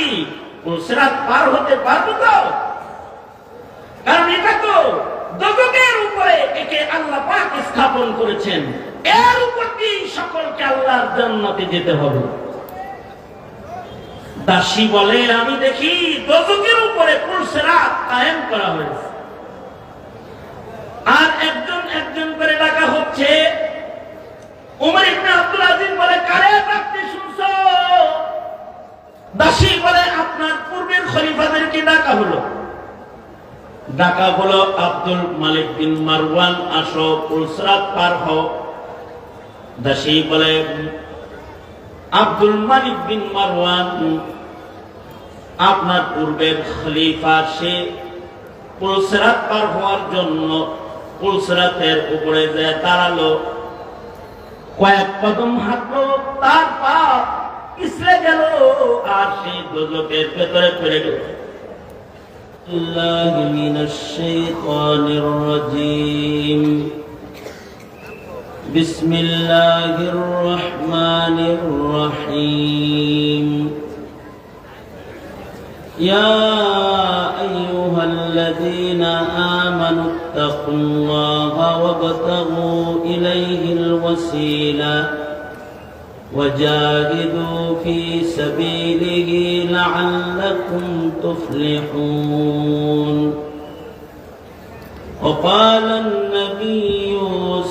কি সিরাত পার হতে পারবো তো? কারণ এটা তো দোজখের উপরে একে আল্লাহ পাক স্থাপন করেছেন, এর উপর দিয়ে সকলকে আল্লাহর জান্নাতে যেতে হবে। দাসী বলে আমি দেখি দোজখের উপরে সিরাত কায়েম করা হয়েছে, আর একজন একজন করে ডাকা হচ্ছে। উমর ইবনে আব্দুল আজিজ বলে কারে ডাকতে শুনছো? দাসী বলে আপনার পূর্বের খলিফাদেরকে ডাকা হলো। ডাকা হলো আব্দুল মালিক বিন মারওয়ান, আসো সিরাত পার হও। দাসী বলে আব্দুল মালিক বিন মারওয়ান আপনার পূর্বের খলিফা, সে সিরাত পার হওয়ার জন্য সিরাতের উপরে যে দাঁড়ালো, কয়েক কদম হাঁটলো, তার পা পিছলে গেল আর সেই দোজখের ভেতরে পড়ে গেল। আল্লাহু মিনাশ শাইতানির রাজীম। বিসমিল্লাহির রহমানির রহিম। ইয়া আইয়ুহাল্লাযীনা আমানু ইত্তাকুল্লাহা ওয়াবতাগু ইলাইহিল ওয়াসিলা وجاهدوا في سبيله لعلكم تفلحون. وقال النبي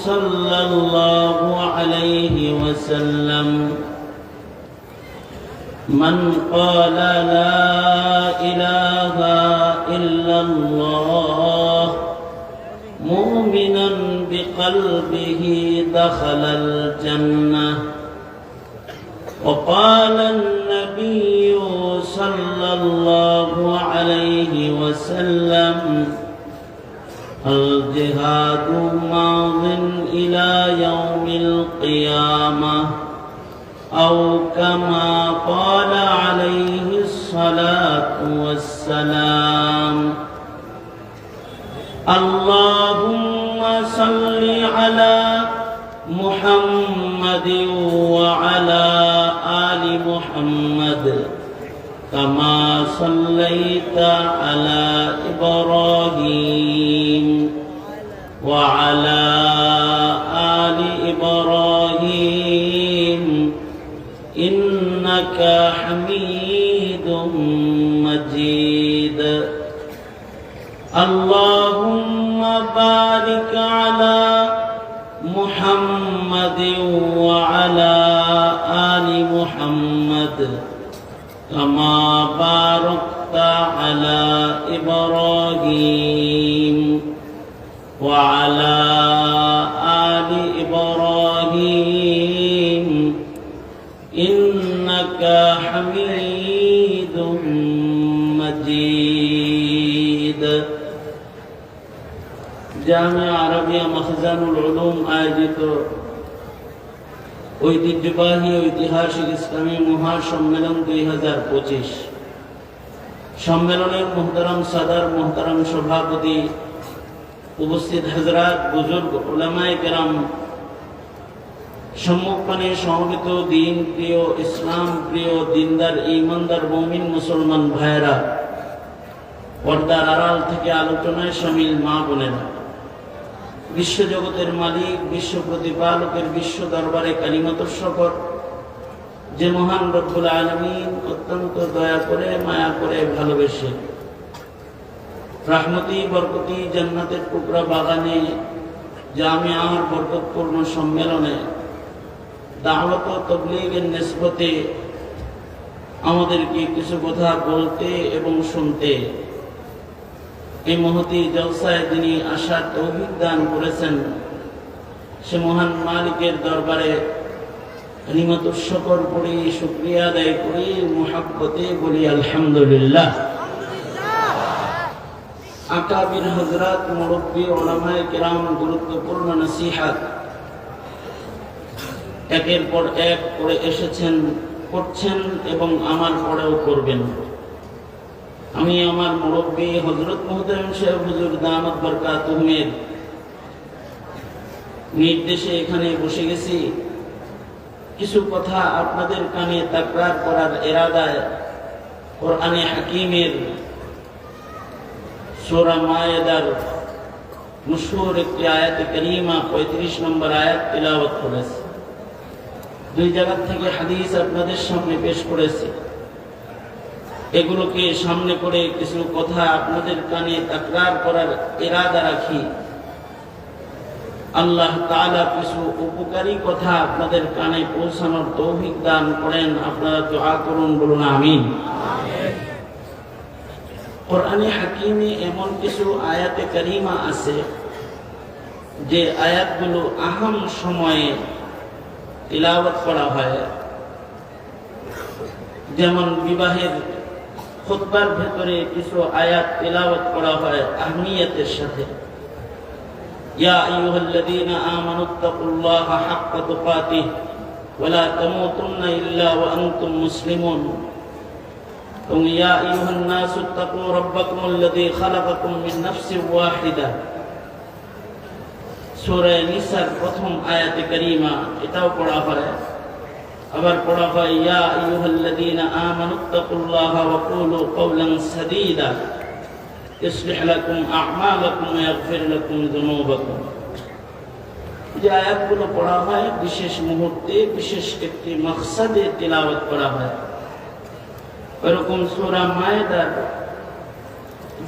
صلى الله عليه وسلم من قال لا إله إلا الله مؤمنا بقلبه دخل الجنة. وقال النبي صلى الله عليه وسلم الجهاد ماض إلى يوم القيامة أو كما قال عليه الصلاة والسلام. اللهم صل على محمد وعلى آل محمد كما صليت على إبراهيم وعلى آل إبراهيم إنك حميد مجيد. اللهم بارك على محمد وعلى آل محمد كما باركت على إبراهيم وعلى آل إبراهيم إنك حميد مجيد. জামিয়া আরবিয়া মাখজানুল উলুম আয়োজিত ঐতিহ্যবাহী ঐতিহাসিক ইসলামী মহাসম্মেলন 2025 সম্মেলনের মুহতারাম সাদার, মুহতারাম সভাপতি, উপস্থিত হযরত, বুজুর্গ, উলামায়ে কেরাম, সম্মুখপানে সমবেত দিন প্রিয়, ইসলাম প্রিয়, দিনদার, ঈমানদার মুমিন মুসলমান ভাইয়েরা, পর্দার আড়াল থেকে আলোচনায় শামিল মা বোনেরা, বিশ্বজগতের মালিক, বিশ্ব প্রতিপালকের বিশ্ব দরবারে কালিমাতুর শকর, যে মহান রব্বুল আলামিন অত্যন্ত দয়া করে, মায়া করে, ভালোবেসে রহমতি বরকতি জান্নাতের টুকরা বাগানে জামিয়ার বরকতপূর্ণ সম্মেলনে দাওয়াত ও তাবলীগের নিসবতে আমাদেরকে কিছু কথা বলতে এবং শুনতে, এই মহতী জলসায় যিনি আসার তৌফিক দান করেছেন, সে মহান মালিকের দরবারে কালিমাতুর শুকর করি, শুকরিয়া আদায় করি, মুহাব্বতে বলি আলহামদুলিল্লাহ। আকাবির হযরত, মুরব্বী, উলামায়ে কেরাম গুরুত্বপূর্ণ নসিহত একের পর এক করে এসেছেন, করছেন এবং আমার পরেও করবেন। আমি আমার মুরব্বী হযরত মুহতারাম শেখ হুজুর দামাত বরকাতুহুমের নির্দেশে এখানে বসে গেছি। কিছু কথা আপনাদের কানে তাকরার করার ইরাদায় কোরআনে হাকিমের সূরা মায়েদার মশহুর একটি আয়াতে কারিমা 35 নম্বর আয়াত তিলাওয়াত করেছে। দুই জায়গা থেকে হাদিস আপনাদের সামনে পেশ করেছি। এগুলোকে সামনে করে কিছু কথা আপনাদের কানে তাকরার করার ইরাদা রাখি। আল্লাহ তাআলা কিছু উপকারী কথা আপনাদের কানে পৌঁছানোর তৌফিক দান করেন। আপনারা দোয়া করুন, বলুন আমিন। কোরআনে হাকিমে এমন কিছু আয়াতে কারিমা আছে যে আয়াতগুলো আহম সময়ে তিলাওয়াত করা হয়। যেমন বিবাহের খুতবার ভেতরে কিছু আয়াত তিলাওয়াত করা হয় আহমিয়তের সাথে। ইয়া আইয়ুহাল্লাযীনা আমানুত্তাকুল্লাহা হাক্কা তুকাতিহি ওয়া লা তামুতুন্না ইল্লা ওয়া আনতুম মুসলিমুন। ইয়া আইয়ুহান নাসু ইত্তাকু রাব্বাকুমুল্লাযী খালাকাকুম মিন নাফসিন ওয়াহিদা। সূরা নিসার প্রথম আয়াতে কারিমা এটাও পড়া হয়। আবার পড়া হয় ইয়া আইয়ুহাল্লাযীনা আমানুত্তাকুল্লাহা ওয়া কুলু কাওলান সাদীদা ইসলিহ লাকুম আ'মালাকুম ওয়া ইয়াগফির লাকুম যুনুবাকুম। যে আয়াতগুলো পড়া হয় বিশেষ মুহূর্তে বিশেষ একটি মাকসাদে তিলাওয়াত করা হয়। এরকম সূরা মায়েদার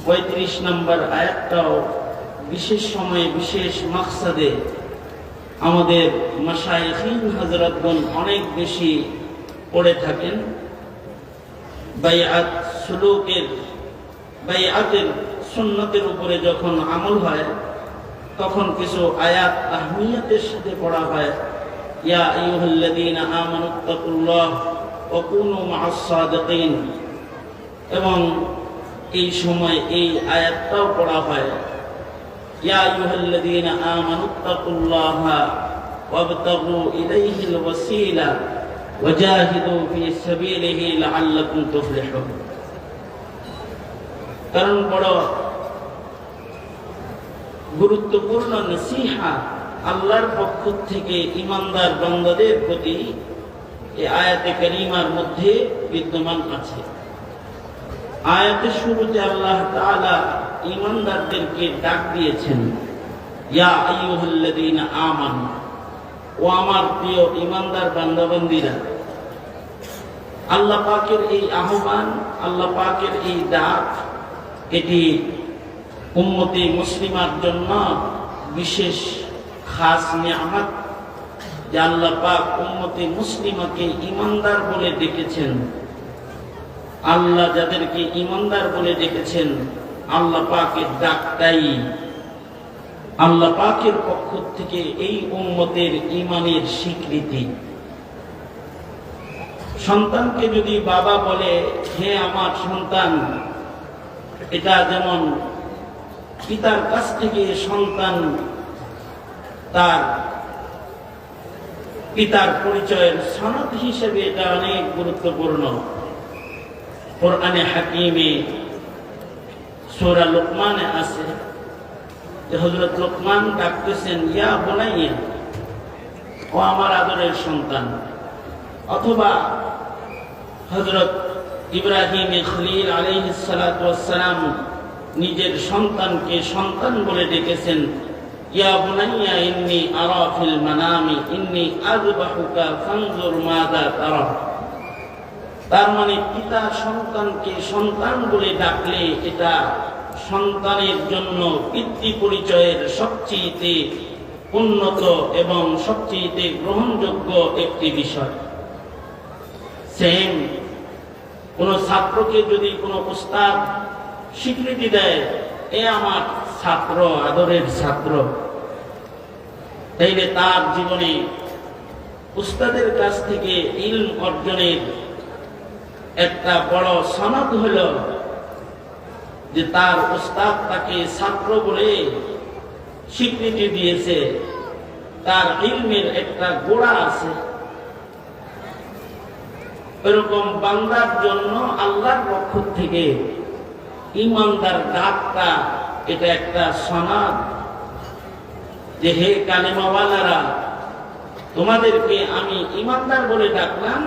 35 নম্বর আয়াতটাও বিশেষ সময়ে বিশেষ মাকসাদে আমাদের মাশায়েখিন হযরতগণ অনেক বেশি পড়ে থাকেন। বাইআত সুলুকের বাইআতের সুন্নতের উপরে যখন আমল হয় তখন কিছু আয়াত আহমিয়তের সাথে পড়া হয়। ইয়া আইয়ুহাল্লাযীনা আমানুত্তাকুল্লাহ ওয়া কুনু মা'আস সাদিকিন। এবং এই সময় এই আয়াতটাও পড়া হয় ইয়া আইয়ুহাল্লাযীনা আমানুত্তাকুল্লাহা ওয়াবতাগু ইলাইহিল ওয়াসিলা ওয়াজাহিদু ফি সাবিলিহি লাআল্লাকুম তুফলিহুন। কারণ বড় গুরুত্বপূর্ণ নসিহত আল্লাহর পক্ষ থেকে ঈমানদার বান্দাদের প্রতি এই আয়াতে কারিমার মধ্যে বিদ্যমান আছে। আয়াতের শুরুতে আল্লাহ তাআলা ঈমানদারদেরকে ডাক দিয়েছেন ইয়া আইয়ুহাল্লাযীনা আমানু, ও আমার প্রিয় ঈমানদার বান্দাবান্দীরা। আল্লাহ পাকের এই আহ্বান, আল্লাহ পাকের এই ডাক, এটি উম্মতে মুসলিমার জন্য বিশেষ খাস নিয়ামত যে আল্লাহ পাক উম্মতে মুসলিমাকে ঈমানদার বলে ডেকেছেন। আল্লাহ যাদেরকে ঈমানদার বলে ডেকেছেন আল্লাহ পাকের ডাকটাই আল্লাহ পাকের পক্ষ থেকে এই উম্মতের ঈমানের স্বীকৃতি। সন্তানকে যদি বাবা বলে হে আমার সন্তান, এটা যেমন পিতার কাছ থেকে সন্তান তার পিতার পরিচয়ের সনদ হিসেবে এটা অনেক গুরুত্বপূর্ণ। কোরআনে হাকিমে সূরা লুকমানে আছে যে হযরত লুকমান ডাকতেছেন ইয়া বুনাইয়া, ও আমার আদরের সন্তান। অথবা হযরত ইব্রাহিম খলিল আলাইহিস সালাতু ওয়াস সালাম নিজের সন্তানকে সন্তান বলে ডেকেছেন ইয়া বুনাইয়া ইন্নী আরা ফিল মানামি ইন্নী আযবাহুকা ফানজুর মাযা তারা। তার মানে পিতা সন্তানকে সন্তান বলে ডাকলে এটা সন্তানের জন্য পিতৃ পরিচয়ের সবচেয়ে উন্নত এবং সবচেয়ে গ্রহণযোগ্য একটি বিষয়। সেম কোন ছাত্রকে যদি কোনো উস্তাদ স্বীকৃতি দেয় এ আমার ছাত্র, আদরের ছাত্র, তাইলে তার জীবনে উস্তাদের কাছ থেকে ইলম অর্জনের একটা বড় সনদ হলো যে তার উস্তাদ তাকে ছাত্র বলে স্বীকৃতি দিয়েছে, তার ইলমের একটা গোড়া আছে। এরকম বান্দার জন্য আল্লাহর পক্ষ থেকে ঈমানদার ডাকটা এটা একটা সনদ যে হে কালিমাওয়ালারা, তোমাদেরকে আমি ঈমানদার বলে ডাকলাম,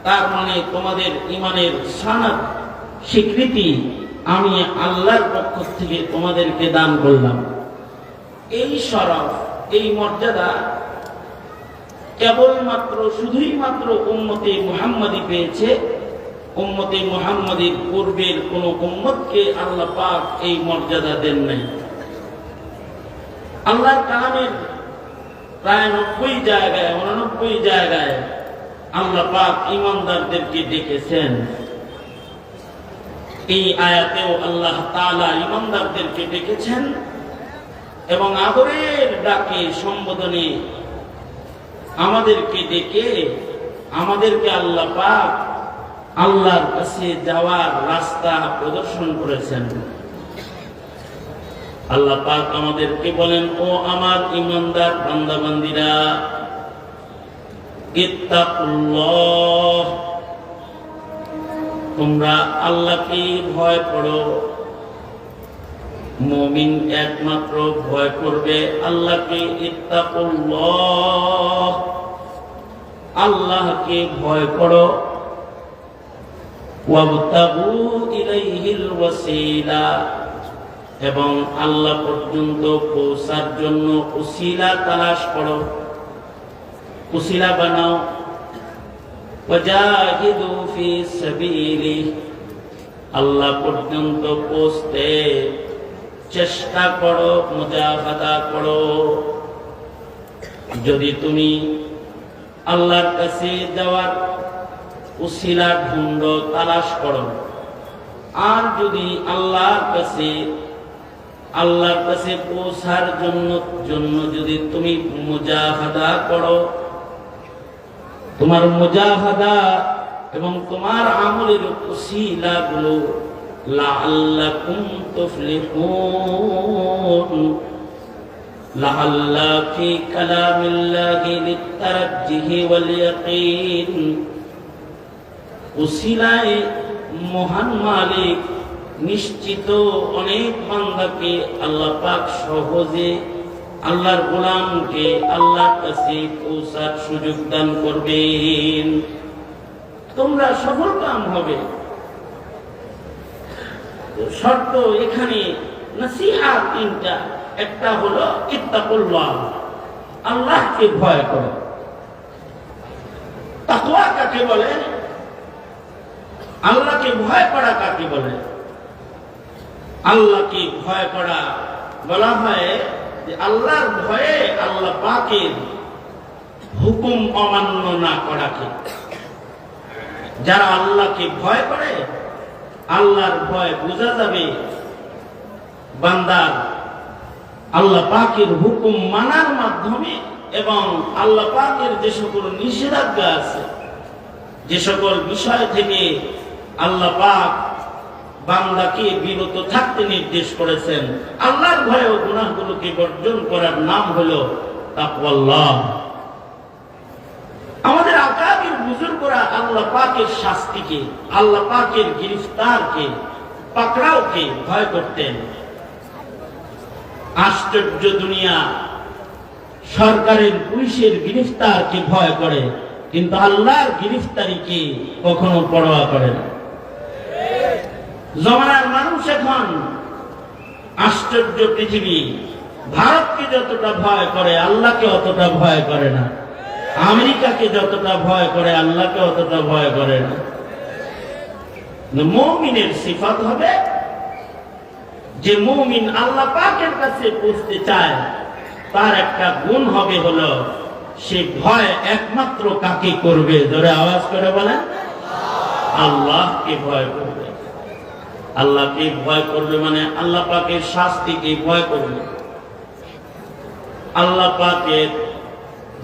তার মানে তোমাদের ঈমানের সনদ স্বীকৃতি আমি আল্লাহর পক্ষ থেকে তোমাদেরকে দান করলাম। এই শরফ, এই মর্যাদা কেবলমাত্র শুধুই মাত্র উম্মতে মুহাম্মাদি পেয়েছে। উম্মতে মুহাম্মাদির পূর্বের কোন উম্মতকে আল্লাহ পাক এই মর্যাদা দেন নাই। আল্লাহর কালামের প্রায় 90 জায়গায় 89 জায়গায় আল্লাহ পাক ঈমানদারদেরকে ডেকেছেন। এই আয়াতেও আল্লাহ তাআলা ঈমানদারদেরকে ডেকেছেন এবং আদরের ডাকে সম্বোধনে আমাদেরকে ডেকে আমাদেরকে আল্লাহ পাক আল্লাহর কাছে যাওয়ার রাস্তা প্রদর্শন করেছেন। আল্লাহ পাক আমাদেরকে বলেন, ও আমার ঈমানদার বান্দা বান্দীরা, ইত্তাকুল্লাহ, তোমরা আল্লাহকে ভয় করো। মুমিন একমাত্র ভয় করবে আল্লাহকে। ইত্তাকুল্লাহ, আল্লাহকে ভয় করো। ওয়াবতাগু ইলাইহিল ওয়াসিলা, এবং আল্লাহ পর্যন্ত পৌঁছার জন্য উসিলা তালাশ করো, উসিলা বানাও। ওয়াজাহিদু ফি সাবিলিহি, আল্লাহ পর্যন্ত পৌঁছতে চেষ্টা করো, মুজাহাদা করো। যদি তুমি আল্লাহর কাছে যাওয়ার উসিলা ঢুঁড়ো, তালাশ করো, আর যদি আল্লাহর কাছে পৌঁছার জন্য যদি তুমি মুজাহাদা করো, তোমার মুজাহাদা এবং তোমার আমলের উসিলা গুলো লাআল্লাকুম তুফলিহুন, লাআল্লা ফি কালামিল্লাহি লিতারাজ্জিহি ওয়াল ইয়াকিন, উসিলায় মহান মালিক নিশ্চিত অনেক বান্দাকে আল্লাহ পাক সহজে আল্লাহর গোলামকে আল্লাহর কাছে পৌঁছার সুযোগ দান করবেন। তোমরা সফল কাম হবে। শর্ত এখানে নসিহত তিনটা। একটা হলো ইত্তাকুল্লাহ, আল্লাহকে ভয় করো। তাকওয়া কাকে বলে? আল্লাহকে ভয় করা কাকে বলে? আল্লাহকে ভয় করা বলা হয় যে আল্লাহর ভয়ে আল্লাহ পাকের হুকুম অমান্য না করাকে। যারা আল্লাহকে ভয় করে, আল্লাহর ভয় বোঝা যাবে বান্দার আল্লাহ পাকের হুকুম মানার মাধ্যমে, এবং আল্লাহ পাকের যে সকল নিষেধাজ্ঞা আছে, যে সকল বিষয় থেকে আল্লাহ পাক বান্দাকে বিরত থাকতে নির্দেশ করেছেন, আল্লাহর ভয়ে ও গুনাহগুলোকে বর্জন করার নাম হলো তাকওয়াল্লাহ। আমাদের আকাবির বুজুর্গরা আল্লাহ পাকের শাস্তিকে, আল্লাহ পাকের গ্রেফতারকে, পাকড়াওকে ভয় করতেন। আশ্চর্য দুনিয়া সরকারের পুলিশের গ্রেফতারকে ভয় করে, কিন্তু আল্লাহর গ্রেফতারিকে কখনো পরোয়া করে না। জমানার মানুষ এখন আশ্চর্য পৃথিবী, ভারতকে যতটা ভয় করে আল্লাহকে অতটা ভয় করে না। আমেরিকাকে যতটা ভয় করে আল্লাহকে অতটা ভয় করে না। মুমিনের সিফাত হবে যে মুমিন আল্লাহ পাকের কাছে পৌঁছতে চায়, তার একটা গুণ হবে হলো সে ভয় একমাত্র কাকে করবে? জোরে আওয়াজ করে বলেন, আল্লাহকে ভয় করবে। আল্লাহকে ভয় করবে মানে আল্লাহ পাকের শাস্তিকে ভয় করবে, আল্লাহ পাকের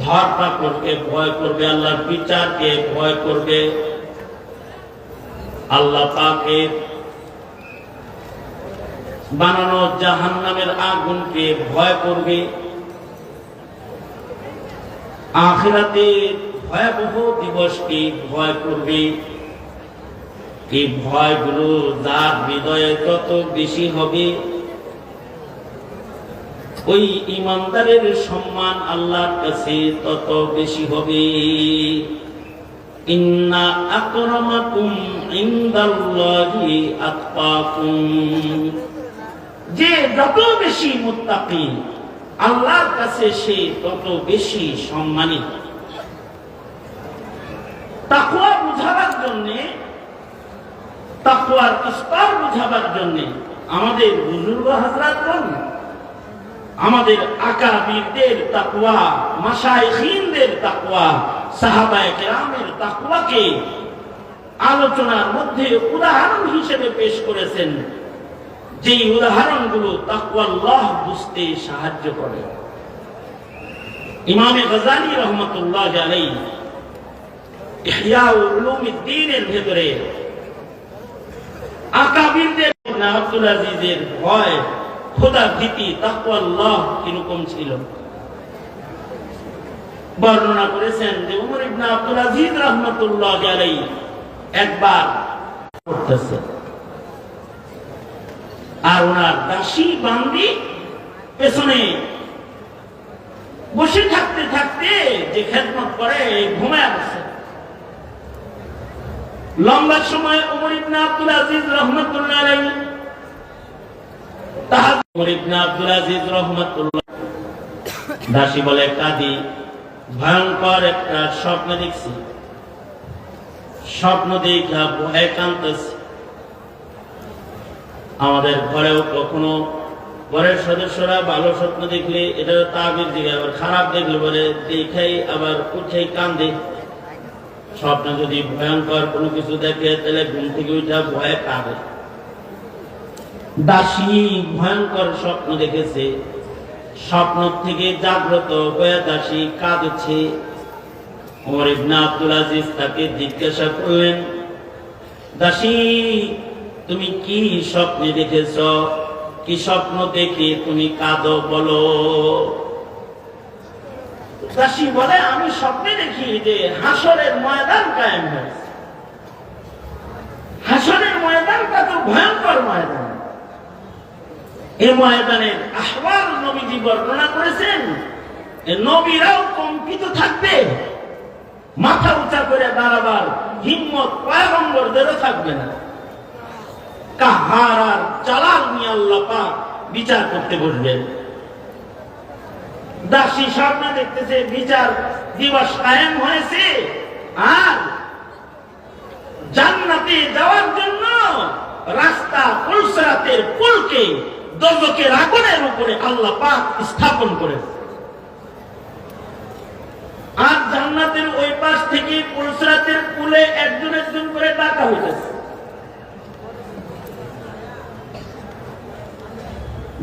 ধরপাকড়কে ভয় করবে, আল্লাহর বিচারকে ভয় করবে, আল্লাহ পাকের বানানো জাহান্নামের আগুনকে ভয় করবে, আখিরাতের ভয়াবহ দিবসকে ভয় করবে। এই ভয়গুলো যার হৃদয়ে তত বেশি হবে, ওই ঈমানদারের সম্মান আল্লাহর কাছে তত বেশি হবে। ইন্না আকরামাকুম ইনদাল্লাহি আতকাকুম, যে যত বেশি মুত্তাকি আল্লাহর কাছে সে তত বেশি সম্মানিত। তাকওয়া বুঝাবার জন্য, তাকওয়ার স্তর বুঝাবার জন্য আমাদের বুজুর্গ হযরতগণ, আমাদের আকাবিরদের তাকওয়া, মাশায়েখিনদের তাকওয়া, সাহাবায়ে কেরামের তাকওয়াকে আলোচনার মধ্যে উদাহরণ হিসেবে পেশ করেছেন, যেই উদাহরণগুলো তাকওয়াল্লাহ বুঝতে সাহায্য করে। ইমাম গজালী রহমাতুল্লাহ আলাইহি ইহয়া উলুমিদ্দীনের ভেতরে আকাবিরদের আব্দুল আজিজের ভয়, খোদা ভীতি, তাকওয়াল্লাহ কিরকম ছিল বর্ণনা করেছেন যে উমর ইবনে আব্দুল আজিজ রাহমাতুল্লাহ আলাইহি একবার করতেছে, আর ওনার দাসী বান্দি পেছনে বসে থাকতে থাকতে যে খেদমত করে ঘুমায় আছে। লম্বা সময় উমর ইবনে আব্দুল আজিজ রাহমাতুল্লাহ আলাইহি উমর ইবনে আব্দুল আজিজ রাহমাতুল্লাহ, দাসী বলে কাদি, ভয়ঙ্কর একটা স্বপ্ন দেখছি, স্বপ্ন দেখা ভয়ে কাঁদতেছি। আমাদের ঘরেও কখনো ঘরের সদস্যরা ভালো স্বপ্ন দেখলে এটা তাবির দিকে, আবার খারাপ দেখলে বলে দেখাই আবার উঠেই কান্দে। স্বপ্ন যদি ভয়ঙ্কর কোনো কিছু দেখে তাহলে ঘুম থেকে উঠা ভয়ে কাঁদে। দাসী ভয়ঙ্কর স্বপ্ন দেখেছে, স্বপ্ন থেকে জাগ্রত হয়ে দাসী কাঁদছে। ওমর ইবনে আব্দুল আজিজ তাকে জিজ্ঞাসা করলেন, দাসী তুমি কি স্বপ্নে দেখেছ? কি স্বপ্ন দেখে তুমি কাঁদো বলো? দাসী বলে, আমি স্বপ্নে দেখি যে হাসরের ময়দান কায়েম হয়েছে। হাসরের ময়দানটা তো ভয়ঙ্কর ময়দান। এই ময়দানের আহওয়াল নবীজি বর্ণনা করেছেন। নবীরাও কম্পিত থাকবে, মাথা উঁচা করে দাঁড়াবার হিম্মত পয়গম্বরদেরও থাকবে না। কাহার আর জালাল নিয়ে আল্লাহ পাক বিচার করতে বসবেন। দাসী স্বপ্নে দেখতেছে বিচার দিবস কায়েম হয়েছে, আর জান্নাতে যাওয়ার জন্য রাস্তা পুলসরাতের পুলকে দোজখের আগুনের উপরে আল্লাহ পাক স্থাপন করেছে। আর জান্নাতের ওই পাশ থেকে পুলসরাতের পুলে একজন একজন করে ডাকা হইতেছে।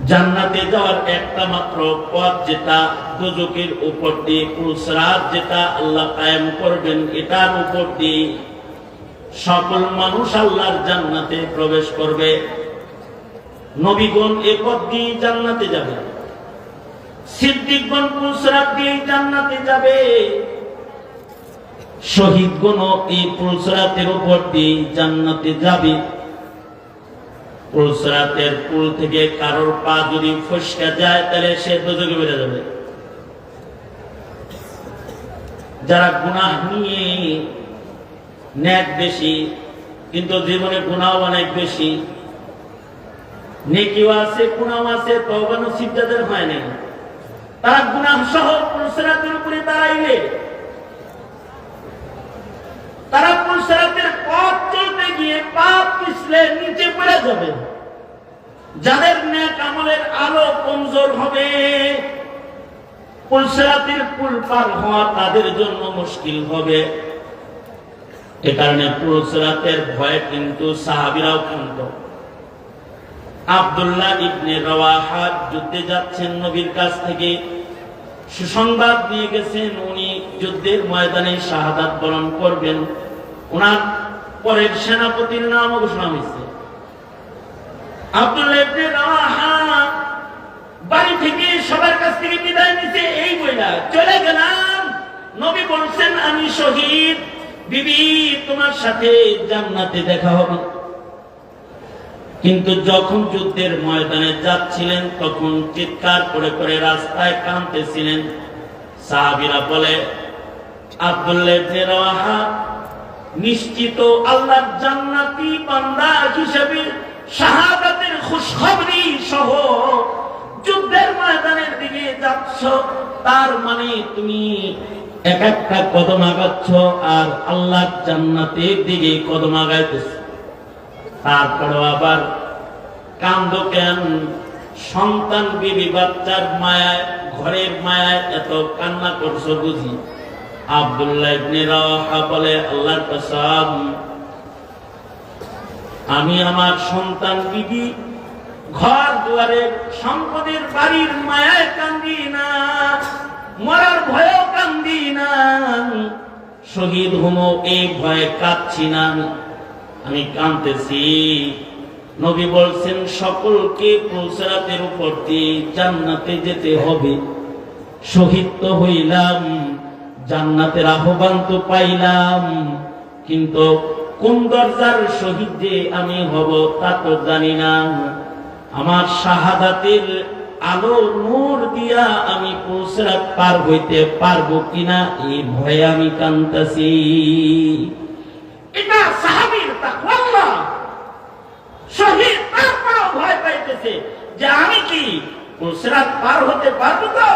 জান্নাতে যাওয়ার একটা মাত্র পথ, যেটা দোজখের উপর দিয়ে পুলসরাত যেটা আল্লাহ কায়েম করবেন, এটার উপর দিয়ে সকল মানুষ আল্লাহর জান্নাতে প্রবেশ করবে। নবীগণ এ পথ দিয়ে জান্নাতে যাবে, সিদ্দিকগণ পুলসরাত দিয়ে জান্নাতে যাবে, শহীদগণ এই পুলসরাতের উপর দিয়ে জান্নাতে যাবে। পুলসরাতের পুল থেকে কারোর পা যদি ফসকে যায় তাহলে সে দোজখে বেড়ে যাবে। যারা গুনাহ নিয়ে নেক বেশি, কিন্তু জীবনে গুনাহ অনেক বেশি, নেকিও আছে গুনাহ আছে, তওবা নসিব যাদের হয় নাই, তারা গুনাহ সহ পুলসরাতের উপরে দাঁড়াইলে তারা পুলসরাতের পথ চলতে গিয়ে পা পিছলে নিচে পড়ে যাবে। যাদের নেক আমলের আলো কমজোর হবে, পুলসরাতের পুল পার হওয়া তাদের জন্য মুশকিল হবে। এ কারণে পুলসরাতের ভয়ে কিন্তু সাহাবীরাও কাঁদত। আব্দুল্লাহ ইবনে রাওয়াহা যুদ্ধে যাচ্ছেন, নবীর কাছ থেকে সুসংবাদ নিয়ে গেছেন উনি যুদ্ধের ময়দানে শাহাদাত বরণ করবেন। ওনার পরের সেনাপতির নাম ঘোষণা হয়েছে। আব্দুল্লাহ ইবনে রাওয়াহা বাড়ি থেকে সবার কাছ থেকে বিদায় নিতে এই বইলা চলে গেলাম। নবী বলছেন, আমি শহীদ, বিবি তোমার সাথে জান্নাতে দেখা হবে। কিন্তু যখন যুদ্ধের ময়দানে যাচ্ছিলেন তখন চিৎকার করে করে রাস্তায় কাঁদতেছিলেন। সাহাবীরা বলে, আব্দুল্লাহ ইবনে রাওয়াহা নিশ্চিত আল্লাহর জান্নাতি বান্দা হিসেবে শাহাদাতের খুশখবরি সহ যুদ্ধের ময়দানের দিকে যাচ্ছ, তার মানে তুমি এক একটা কদম আগাচ্ছ আর আল্লাহর জান্নাতের দিকে কদম আগাইতেছ। তারপরও আবার কান্দ কেন? সন্তান বিবি বাচ্চার মায়ায়, ঘরের মায়ায় এত কান্না করছো বুঝি? আব্দুল্লাহ ইবনে রাওয়াহা বলে, আল্লাহর কসম, আমি আমার সন্তান বিবি ঘর দুয়ারের সম্পদের বাড়ির মায়ায় কান্দি না, মরার ভয়েও কান্দি না, শহীদ হমো এই ভয়ে কাঁদছি না, আমি কাঁদতেছি। নবী বলছেন সকলকে পুলসিরাতের উপর দিয়ে জান্নাতে যেতে হবে। শহীদ তো হইলাম, জান্নাতের আহ্বান তো পাইলাম, কিন্তু কোন দরজার শহীদ যে আমি হব তা তো জানি না। আমার শাহাদাতের আলো নূর দিয়া আমি পুলসিরাত পার হইতে পারবো কিনা এই ভয়ে আমি কাঁদতেছি। এটা সাহাবীর তাকওয়া। শহীদ তারপরও ভয় পাইতেছে যে আমি কি পুলসিরাত পার হতে পারবো তো?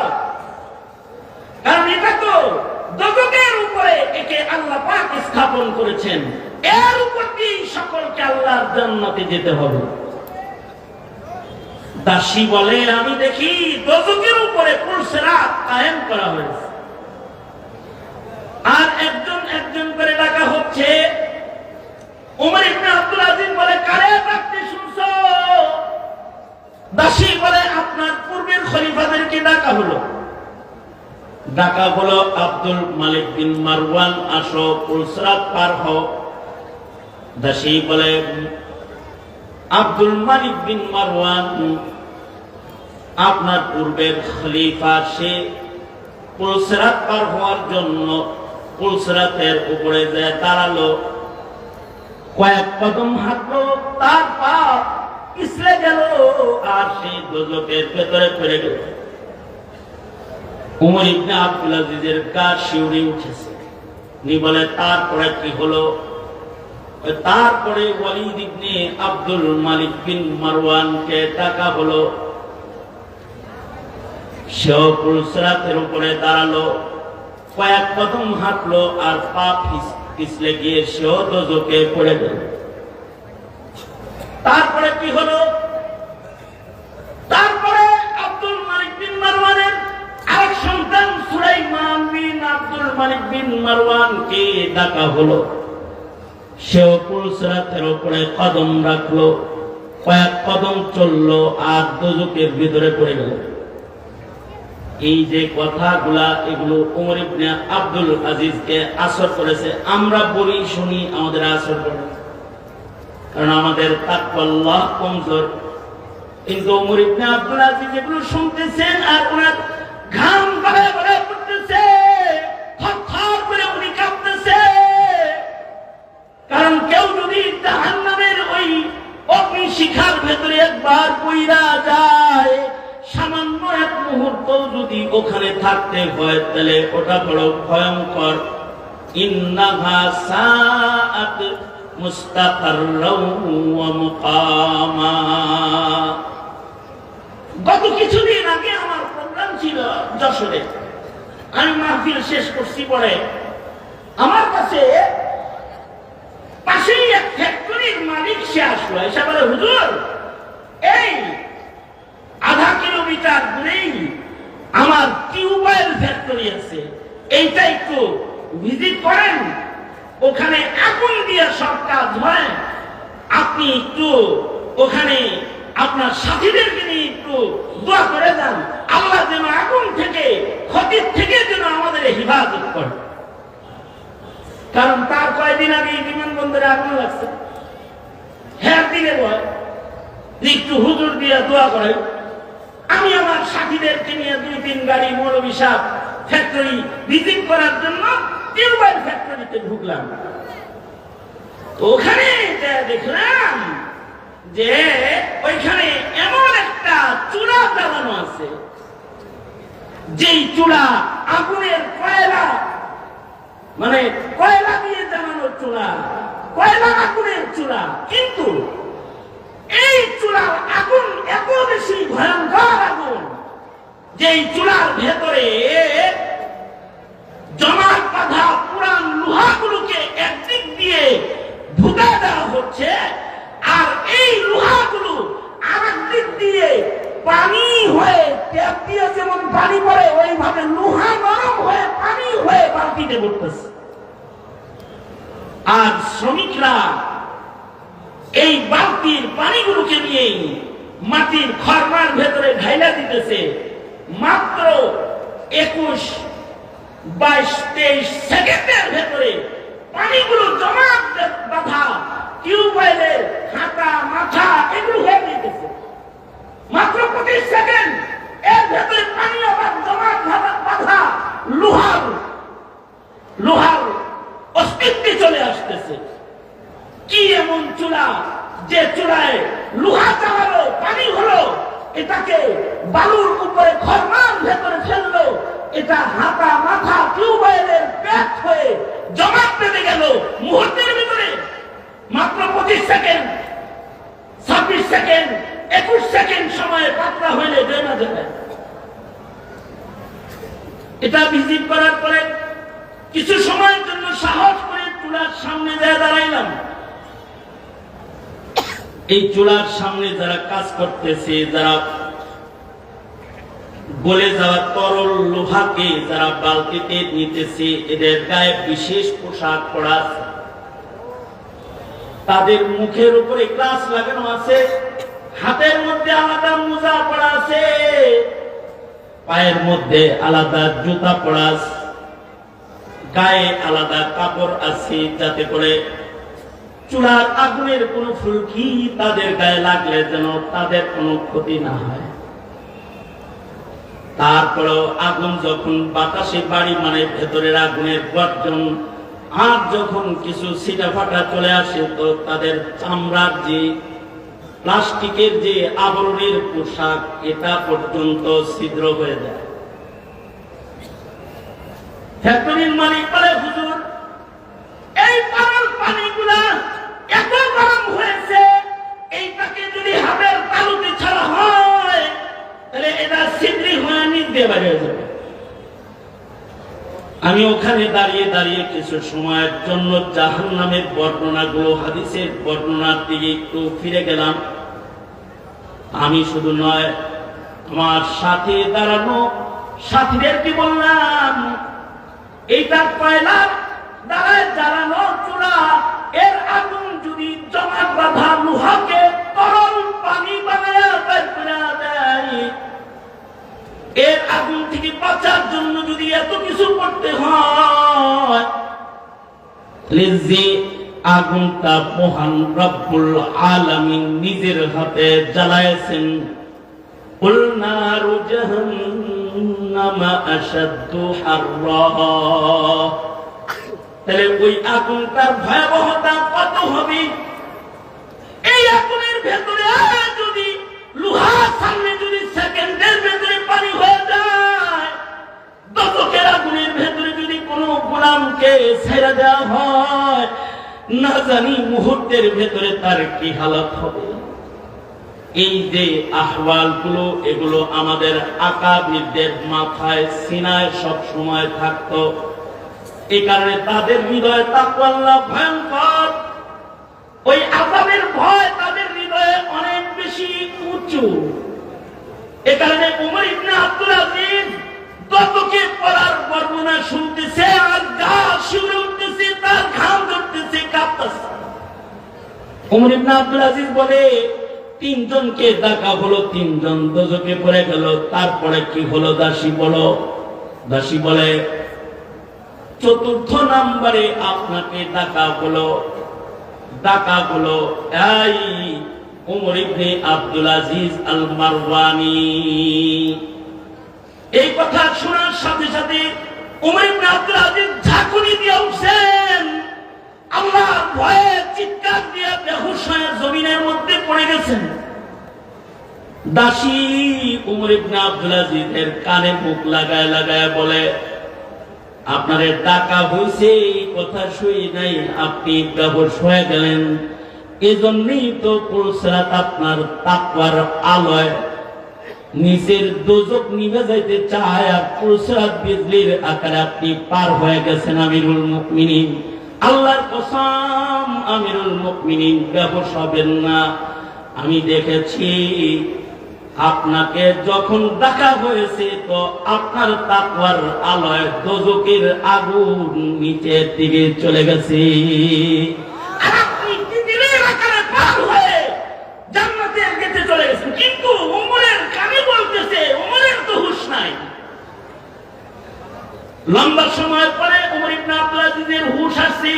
কারণ এটা তো দোজখের উপরে একে আল্লাহ পাক স্থাপন করেছেন, এর উপর দিয়ে সকলকে আল্লাহর জান্নাতে যেতে হবে। দাসী বলে, আমি দেখি দোজখের উপরে পুলসিরাত কায়েম করা হয়েছে, আর একজন একজন করে ডাকা হচ্ছে। উমর ইবনে আব্দুল আজিজ বলে, কারে ডাকতে শুনছো? দাসী বলে, আপনার পূর্বের খলিফাদেরকে ডাকা হলো। ডাকা হলো, আব্দুল মালিক বিন মারওয়ান, আসো পুলসিরাত পার হও। দাসী বলে, আব্দুল মালিক বিন মারওয়ান আপনার পূর্বের খলিফা, সে পুলসিরাত পার হওয়ার জন্য পুলসিরাতের উপরে যায় দাঁড়ালো, কয়েক কদম হাঁটলো, তার পা পিছলে গেল আর সেই দোজখের ভেতরে পড়ে গেল। উমর ইবনে আব্দুল আজিজের গা শিউরে উঠেছে। উনি বলে, তারপরে কি হলো? তারপরে ওয়ালিদ ইবনে আব্দুল মালিক বিন মারওয়ানকে ডাকা হলো। সেও পুলসিরাতের উপরে দাঁড়ালো, কয়েক কদম হাঁটলো আর পা পিছলে গিয়ে সেও দোজখে পড়ে গেল। তারপরে কি হলো? তারপরে আব্দুল মালিক বিন মারওয়ানের আরেক সন্তান সুলাইমান বিন আব্দুল মালিক বিন মারওয়ানকে ডাকা হলো। সেও পুলসিরাতের উপরে কদম রাখলো, কয়েক কদম চললো আর দোজখের ভিতরে পড়ে গেল। এই যে কথাগুলা, এগুলো উমর ইবনে আব্দুল আজিজকে আসর করেছে। আমরা বলি শুনি, আমাদের আসর করে, কারণ আমাদের তাকওয়াল্লাহ কমজোর। কিন্তু উমর ইবনে আব্দুল আজিজ এগুলো শুনতেছেন আর ওনার ঘাম গড়ায় গড়ায় পড়তেছে, থরথর করে উনি কাঁপতেছে। কারণ কেউ যদি জাহান্নামের ওই অগ্নি শিখার ভেতরে একবার পইড়া যায়, সামান্য এক মুহূর্ত যদি ওখানে থাকতে হয়, তাহলে ওটা বড় ভয়ঙ্কর। ইন্নাহা সাআত মুস্তাকাররাও ওয়া মুকামা। গত কিছুদিন আগে আমার প্রোগ্রাম ছিল যশোরে, আমি মাহফিল শেষ করছি। পরে আমার কাছে পাশেই এক ফ্যাক্টরির মালিক সে আসলো, এসে বলে, হুজুর, এই আধা কিলোমিটার দূরেই আমার টিউবওয়েল ফ্যাক্টরি আছে, এইটা একটু ভিজিট করেন, ওখানে আগুন দিয়ে সব কাজ হয়, আপনি একটু ওখানে আপনার সাথীদেরকে নিয়ে একটু দোয়া করে দেন, আল্লাহ যেন আগুন থেকে, ক্ষতির থেকে যেন আমাদের হিফাজত করে। কারণ তার কয়েকদিন আগে বিমানবন্দরে আগুন লাগছে, হ্যাঁ দিলে বয় একটু হুজুর দিয়ে দোয়া করে। আমি আমার সাথীদেরকে নিয়ে 2-3 গাড়ি মৌলভী সাহেব ফ্যাক্টরি ভিজিট করার জন্য টিউবওয়েল ফ্যাক্টরিতে ঢুকলাম। ওখানে দেখলাম যে ওইখানে এমন একটা চূড়া জ্বালানো আছে, যেই চূড়া আগুনের কয়লা মানে কয়লা দিয়ে জ্বালানো চুলা, কয়লা আগুনের চুলা। কিন্তু এই চুলার আগুন এত বেশি ভয়ঙ্কর আগুন যে এই চুলার ভেতরে জমাট বাঁধা পুরান লোহাগুলোকে একদিক দিয়ে ঢুকা দেওয়া হচ্ছে, আর এই লোহাগুলো আরেক দিক দিয়ে পানি হয়ে, ট্যাপ দিয়ে যেমন পানি পড়ে ওইভাবে লোহা গরম হয়ে পানি হয়ে বালতিতে পড়তেছে। আর শ্রমিকরা এই বালতির পানিগুলোকে নিয়েই মাটির খরমার ভেতরে ঢাইলা দিতেছে। মাত্র 21, 22, 23 সেকেন্ডের ভেতরে পানিগুলো জমা বাঁধা টিউবওয়েলের হাতা মাথা এগুলো হয়ে যেতেছে। মাত্র 25 সেকেন্ড এর ভেতরে পানি আবার জমা বাঁধা লোহার অস্তিত্বে চলে আসতেছে। কি এমন চুলা যে চুলায় লোহা চালালো, পানি হলো, এটাকে বালুর উপরে খরমার ভেতরে ফেললো, এটা হাতা মাথা টিউবওয়েলের পেট হয়ে জমা পেতে গেল মুহূর্তের ভিতরে। মাত্র 25 সেকেন্ড, 26 সেকেন্ড, 21 সেকেন্ড সময়ে পাতলা হইলে বেনা যাবে। এটা ভিজিট করার পরে কিছু সময়ের জন্য সাহস করে চুলার সামনে দাঁড়াইলাম। এই চুলার সামনে যারা কাজ করতেছে, যারা গলে যাওয়া তরল লোহাকে যারা বালতিতে নিতেছে, এদের গায়ে বিশেষ পোশাক পরা আছে, তাদের মুখের উপরে গ্লাস লাগানো আছে, হাতের মধ্যে আলাদা মোজা পরা আছে, পায়ের মধ্যে আলাদা জুতা পরা আছে, গায়ে আলাদা কাপড় আছে, যাতে করে চুলার আগুনের কোন ফুলকি তাদের গায়ে লাগলে যেন তাদের কোনো ক্ষতি না হয়। তারপরেও আগুন যখন বাতাসে বাড়ি মানে ভেতরের আগুনের গর্জন, আর যখন কিছু ছিটা ফাটা চলে আসে তো তাদের চামড়ার যে প্লাস্টিকের যে আবরণের পোশাক এটা পর্যন্ত ছিদ্র হয়ে যায়। ফ্যাক্টরির মালিক বলে, হুজুর এই তরল পানিগুলা এত গরম হয়েছে, এইটাকে যদি হাতের তালুতে ছাড়া হয় তাহলে এটা ছিদ্রি হয়ে নিতে পারে যাবে। আমি ওখানে দাঁড়িয়ে দাঁড়িয়ে কিছু সময়ের জন্য জাহান্নামের বর্ণনাগুলো, হাদিসের বর্ণনার দিকে একটু ফিরে গেলাম। আমি শুধু নয়, আমার সাথে দাঁড়ানো সাথীদেরকে বললাম, এইটা কয়লা দ্বারায় জ্বালানো চুলা, এর আগুন যদি জমাট বাঁধা লোহাকে তরল পানি বানায় দেয়, এর আগুন থেকে বাঁচার জন্য যদি এত কিছু করতে হয়, যে আগুনটা মহান রব্বুল আলামিন নিজের হাতে জ্বালায়েছেন, কুল নারু জাহান্নাম আশাদ্দু হাররা, তাহলে ওই আগুনটার ভয়াবহতা কত হবে? এই আগুনের ভেতরে যদি লোহার সামনে যদি সেকেন্ডের ভেতরে পানি হয়ে যায়, দশকের আগুনের ভেতরে যদি কোনো গোলামকে ছেড়ে দেওয়া হয়, না জানি মুহূর্তের ভেতরে তার কি হালত হবে। এই যে আহওয়াল গুলো, এগুলো আমাদের আকাবিরদের মাথায় সিনায় সব সময় থাকতো। এই কারণে তাদের হৃদয়ে তাকওয়াল্লাহ ভয়ঙ্কর, ওই আযাবের ভয় তাদের হৃদয়ে অনেক বেশি উঁচু। এ কারণে উমর ইবনে আব্দুল আজিজ দতকে পড়ার বর্ণনা শুনতেছে আর গা শিউরে উঠতেছে, তার ঘাম ধরতেছে, কাঁপতেছে। উমর ইবনে আব্দুল আজিজ বলে, 3 জনকে ডাকা হলো, 3 জন দোজখে পড়ে গেল। তারপরে কি হলো দাসী বলো? দাসী বলে, 4র্থ নম্বরে আপনাকে ডাকা হলো এই উমর ইবনে আব্দুল আজিজ আল মারওয়ানি। এই কথা শোনার সাথে সাথে উমর ইবনে আব্দুল আজিজ ঝাঁকুনি দিয়ে উঠছেন, আল্লাহর ভয়ে চিৎকার দিয়ে বেহুশ হয়ে জমিনের মধ্যে পড়ে গেছেন। দাসী উমর ইবনে আব্দুল আজিজের কানে মুখ লাগায় লাগায় বলে, আপনারে টাকা হইছে এই কথা শুই নাই, আপনি বেহুশ হয়ে গেলেন। এজন্যই তো পুলসরাত আপনার তাকওয়ার আলোয় নিচের দোজক নিভে যাইতে চায়, আর পুলসরাত বিজলির আকারে আপনি পার হয়ে গেছেন। আমিরুল মুমিনিন, আল্লাহর কসম আমিরুল মুমিনিন বেহুশ হবেন না। আমি দেখেছি আপনাকে যখন ডাকা হয়েছে তো আপনার তাকওয়ার আলোয় দোজকের আগুন নিচের দিকে চলে গেছে, আর আপনি তিতিরের আকারে পার হয়ে জান্নাতের গেটে চলে গেছেন। কিন্তু ওমরের কানে বলতেছে ওমরের তো হুঁশ নাই। লম্বা সময় পরে ওমর ইবনে আব্দুল আজিজের হুঁশ আসছে।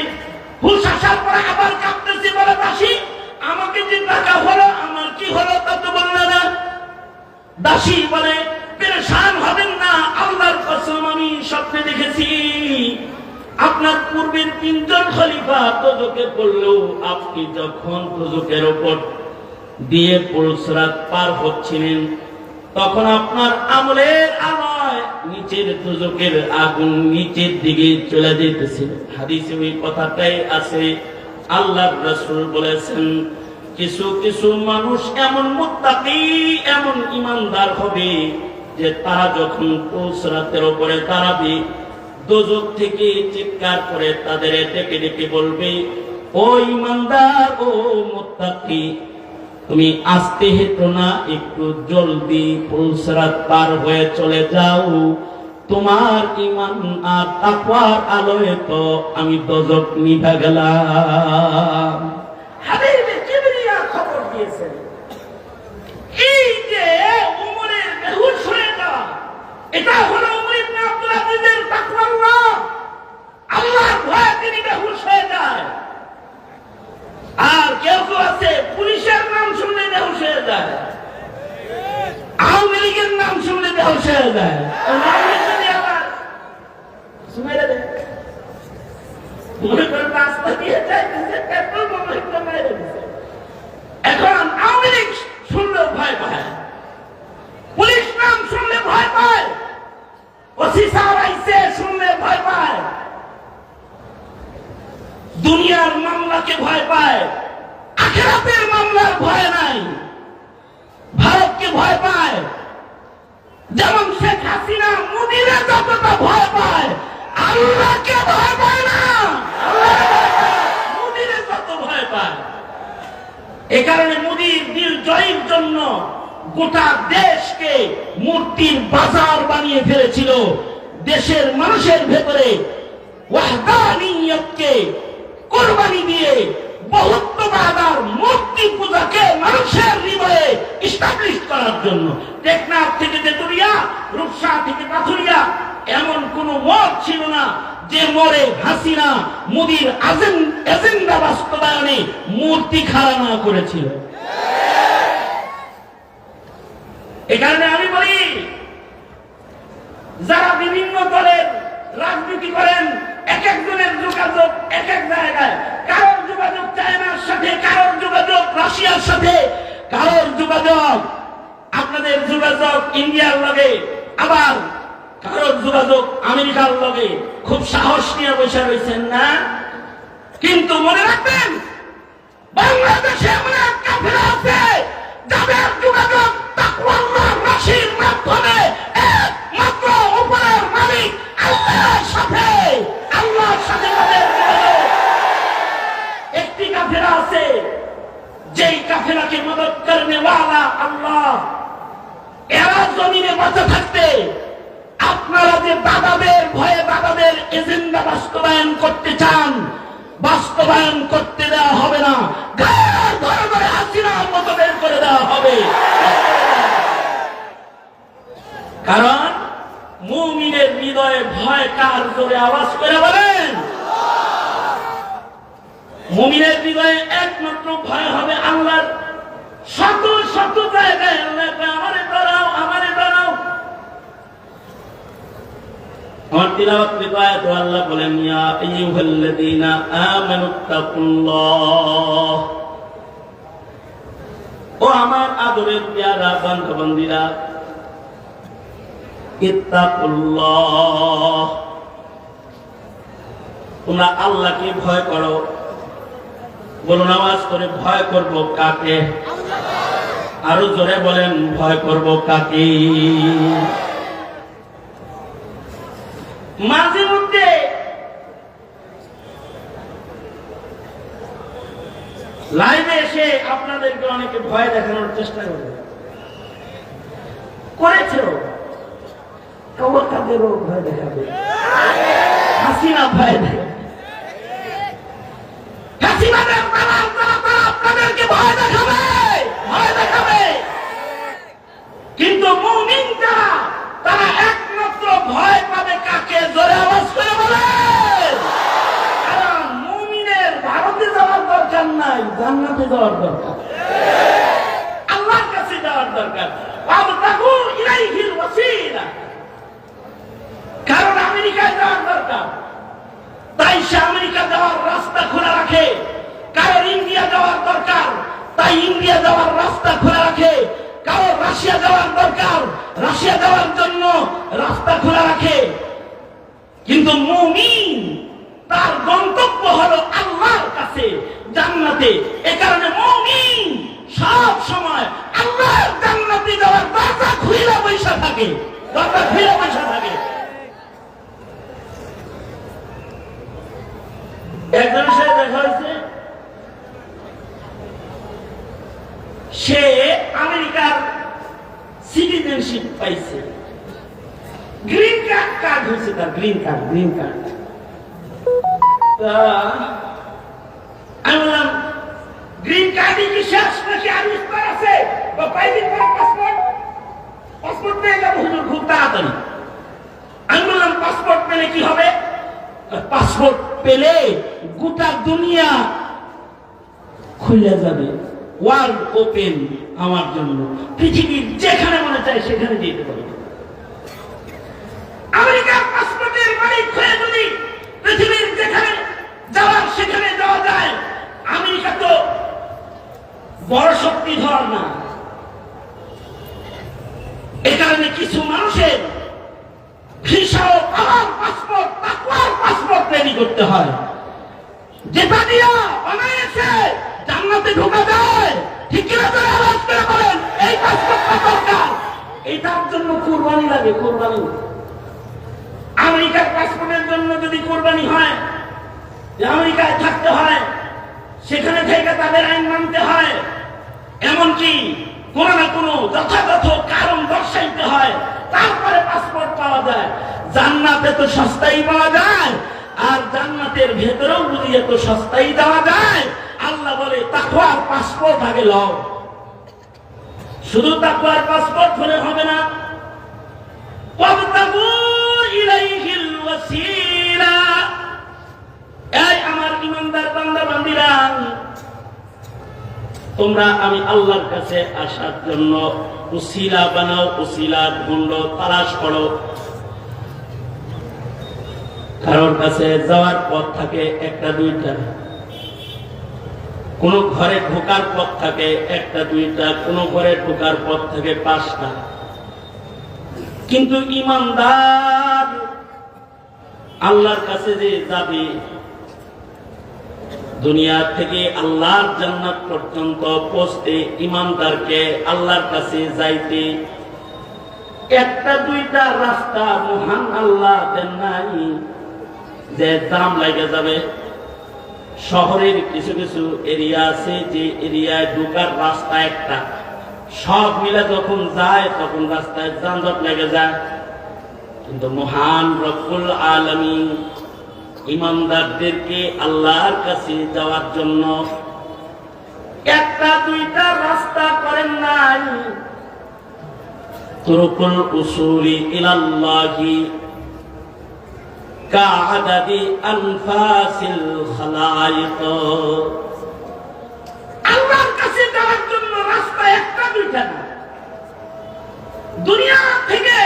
হুঁশ আসার পরে আবার কাঁপতেছে, বলে দাসী আমাকে যে ডাকা হলো আমার কি হলো তা তো বললে না। দাসী বলে পেরেশান হবেন না, আল্লাহর কসম আমি স্বপ্নে দেখেছি আপনার পূর্বের 3 জন খলিফা দোজখে পড়লেও আপনি যখন দোজখের উপর দিয়ে পুলসরাত পার হচ্ছিলেন তখন আপনার আমলের আলোয় নিচের দোজখের আগুন নিচের দিকে চলে যেতেছিল। হাদিসে ওই কথাটাই আছে। আল্লাহর রাসূল বলেছেন কিছু কিছু মানুষ এমন মুত্তাকি এমন ঈমানদার হবে যে তারা যখন পুলসরাতের উপরে দাঁড়াবে দোজখ থেকে চিৎকার করে তাদের ডেকে ডেকে বলবে, ও ঈমানদার ও মুত্তাকি, তুমি আস্তে হেঁটো না, একটু জলদি পুলসরাত পার হয়ে চলে যাও। তোমার ঈমান আর তাকওয়ার আলোয় তো আমি দোজখ নিভে গেলাম। হাবিবে কিবরিয়া খবর দিয়েছেন এই যে ওমরের বেহুশ হয়ে যাওয়া, এটা হলো ওমর ইবনে আব্দুল আজিজের তাকওয়ার না। আল্লাহর ভয়ে তিনি বেহুশ হয়ে যায়। আর কেউ কেউ আছে পুলিশের নাম শুনলে বেহুশ হয়ে যায়, আওয়ামী লীগের নাম শুনলে বেহুশ হয়ে যায়। মনে করেন রাস্তা দিয়ে যাইতেছে পেট্রোল বোমা মেরে দিচ্ছে। এখন আওয়ামী লীগ শুনলে ভয় পায়, পুলিশ নাম শুনলে ভয় পায়, ওসি সাহেব আইছে শুনলে ভয় পায়, দুনিয়ার মামলাকে ভয় পায়, আখিরাতের মামলার ভয় নাই। ভারতকে ভয় পায়, যেমন শেখ হাসিনা মোদিরে যতটা ভয় পায় আল্লাহকে ভয় পায় না, মোদিরে যত ভয় পায়। এ কারণে মোদির দিল জয়ের জন্য গোটা দেশকে মূর্তির বাজার বানিয়ে ফেলেছিল। দেশের মানুষের ভেতরে ওয়াহদানিয়তকে কুরবানি দিয়ে বহুত্ববাদ আর মূর্তি পূজাকে মানুষের হৃদয়ে এস্টাবলিশ করার জন্য। টেকনাফ থেকে তেতুলিয়া, রূপসা থেকে পাথুরিয়া এমন কোন মত ছিল না যে মরে হাসিনা মোদির এজেন্ডা বাস্তবায়নে মূর্তি খাড়া না করেছিল। এ কারণে আমি বলি যারা বিভিন্ন দলের রাজনীতি করেন এক একজনের যোগাযোগ এক এক জায়গায়, কারোর যোগাযোগ চায়নার সাথে, কারোর যোগাযোগ রাশিয়ার সাথে, কারোর যোগাযোগ আপনাদের যোগাযোগ ইন্ডিয়ার লগে, আবার কারোর যোগাযোগ আমেরিকার লগে। খুব সাহস নিয়ে বসে রয়েছেন না, কিন্তু মনে রাখবেন বাংলাদেশে এমন এক কাফেলা আছে যাদের যোগাযোগ তাকওয়াল্লাহর রাশির মাধ্যমে একমাত্র উপরের মালিক আল্লাহর সাথে। আল্লাহর সাথে তাদের যোগাযোগ। একটি কাফেলা আছে যেই কাফেলাকে মদদ করনে ওয়ালা আল্লাহ। এরা জমিনে বেঁচে থাকতে আপনারা যে দাদাদের ভয়ে দাদাদের এজেন্ডা বাস্তবায়ন করতে চান, বাস্তবায়ন করতে দেওয়া হবে না। ঘর ধরে ধরে হাসিনার মতো বের করে দেওয়া হবে। কারণ মুমিনের হৃদয়ে ভয় কার জোরে আওয়াজ করে বলেন? মুমিনের হৃদয়ে একমাত্র ভয় হবে আল্লাহর। শত শত জায়গায় আল্লাহ আমারে ডরাও, আমারে ডরাও। আমার তিলাওয়াত আয়াতে আল্লাহ বলেন ইয়া আইয়ুহাল্লাযীনা আমানুত্তাকুল্লাহ। ও আমার আদরের প্যারা বান্দা-বান্দীরা, ইত্তাকুল্লাহ, তোমরা আল্লাহকে ভয় করো। বলুন আওয়াজ করে, ভয় করব কাকে? আরো জোরে বলেন, ভয় করব কাকে? মাঝে মধ্যে লাইভে এসে আপনাদেরকে অনেকে ভয় দেখানোর চেষ্টা করেছে, কাদেরও ভয় দেখাবে। হাসিনা ভয় দেখাবে, আপনাদেরকে ভয় দেখাবে, ভয় দেখাবে। কিন্তু মুমিন যারা, তারা একমাত্র ভয় পাবে কাকে? জোরে আওয়াজ করে বলেন। কারণ মুমিনের ভারতে যাওয়ার দরকার নাই, জান্নাতে যাওয়ার দরকার, আল্লাহর কাছে যাওয়ার দরকার। কারণ আমেরিকায় যাওয়ার দরকার, তাই সে আমেরিকা যাওয়ার রাস্তা খোলা রাখে। কারণ ইন্ডিয়া যাওয়ার দরকার, তাই ইন্ডিয়া যাওয়ার রাস্তা খোলা রাখে। কারণ রাশিয়া যাওয়ার দরকার, রাশিয়া যাওয়ার জন্য রাস্তা খোলা রাখে। কিন্তু মুমিন তার গন্তব্য হলো আল্লাহর কাছে, জান্নাতে। এ কারণে মুমিন সব সময় আল্লাহর জান্নাতে যাওয়ার দরজা খুলে বসে থাকে, দরজা খুলে বসে থাকে। একজন সাথে দেখা হয়েছে, সে আমেরিকার সিটিজেনশিপ পাইছে, গ্রিন কার্ড হয়েছে তার, গ্রিন কার্ড। আমি বললাম, গ্রিন কার্ডে কি শেষ নাকি আর বিস্তার আছে? বা কয়েকদিন পর পাসপোর্ট পেয়ে যাবো হুজুর খুব তাড়াতাড়ি। আমি বললাম, পাসপোর্ট পেলে কি হবে? পাসপোর্ট পেলে গোটা দুনিয়া খুলে যাবে, ওয়ার্ল্ড ওপেন আমার জন্য। পৃথিবীর যেখানে মনে চায় সেখানে যেতে পারবে। আমেরিকার পাসপোর্টের মালিক হয়ে যদি পৃথিবীর যেখানে যাওয়ার সেখানে যাওয়া যায়, আমেরিকা তো বড় শক্তিধর না। এ কারণে কিছু মানুষের ভিসা ও পাসপোর্ট, তাকওয়ার পাসপোর্ট রেডি করতে হয়, যেটা দিয়া অনায়াসে জান্নাতে ঢোকা যায়। ঠিক কিনা করে আওয়াজ করে বলেন, এই পাসপোর্টটা দরকার। এটার জন্য কুরবানি লাগে, কুরবানি। আমেরিকার পাসপোর্টের জন্য যদি কুরবানি হয়, যে আমেরিকায় থাকতে হয়, সেখানে থেকে তাদের আইন মানতে হয়, এমনকি কোন না কোন যথাযথ কারণ দর্শাইতে হয়, তারপরে পাসপোর্ট পাওয়া যায়। জান্নাতে তো সস্তাই পাওয়া যায়, আর জান্নাতের ভেতরেও বুঝি এত সস্তাই দেওয়া যায়। আল্লাহ বলে, তাকওয়ার পাসপোর্ট আগে লও। শুধু তাকওয়ার পাসপোর্ট হলে হবে না, ওয়াবতাগু ইলাইহিল ওয়াসিলা। এই আমার ঈমানদার বান্দা বান্দীরা, তোমরা আমি আল্লাহর কাছে আসার জন্য উসিলা বানাও, উসিলা ঢুঁড়ো, তালাশ করো। কারোর কাছে যাওয়ার পথ থাকে একটা দুইটা, কোন ঘরে ঢোকার পথ থাকে একটা দুইটা, কোন ঘরে ঢোকার পথ থাকে 5টা। কিন্তু ঈমানদার আল্লাহর কাছে যে যাবে, দুনিয়া থেকে আল্লাহর জান্নাত পর্যন্ত পৌঁছতে ঈমানদারকে আল্লাহর কাছে যাইতে একটা দুইটা রাস্তা মহান আল্লাহ দেন নাই যে দাম লাগে যাবে। শহরের কিছু কিছু এরিয়া আছে, যে এরিয়ায় ঢোকার রাস্তা একটা, সব মিলে যখন যায় তখন রাস্তায় যানজট লেগে যায়। কিন্তু মহান রব্বুল আলামিন ঈমানদারদেরকে আল্লাহর কাছে যাওয়ার জন্য একটা দুইটা রাস্তা করেন নাই। তুরুকুল উসুলি ইলাল্লাহি কাআদাদি আনফাসিল খালাইক। আল্লাহর কাছে যাওয়ার জন্য রাস্তা একটা দুইটা না, দুনিয়া থেকে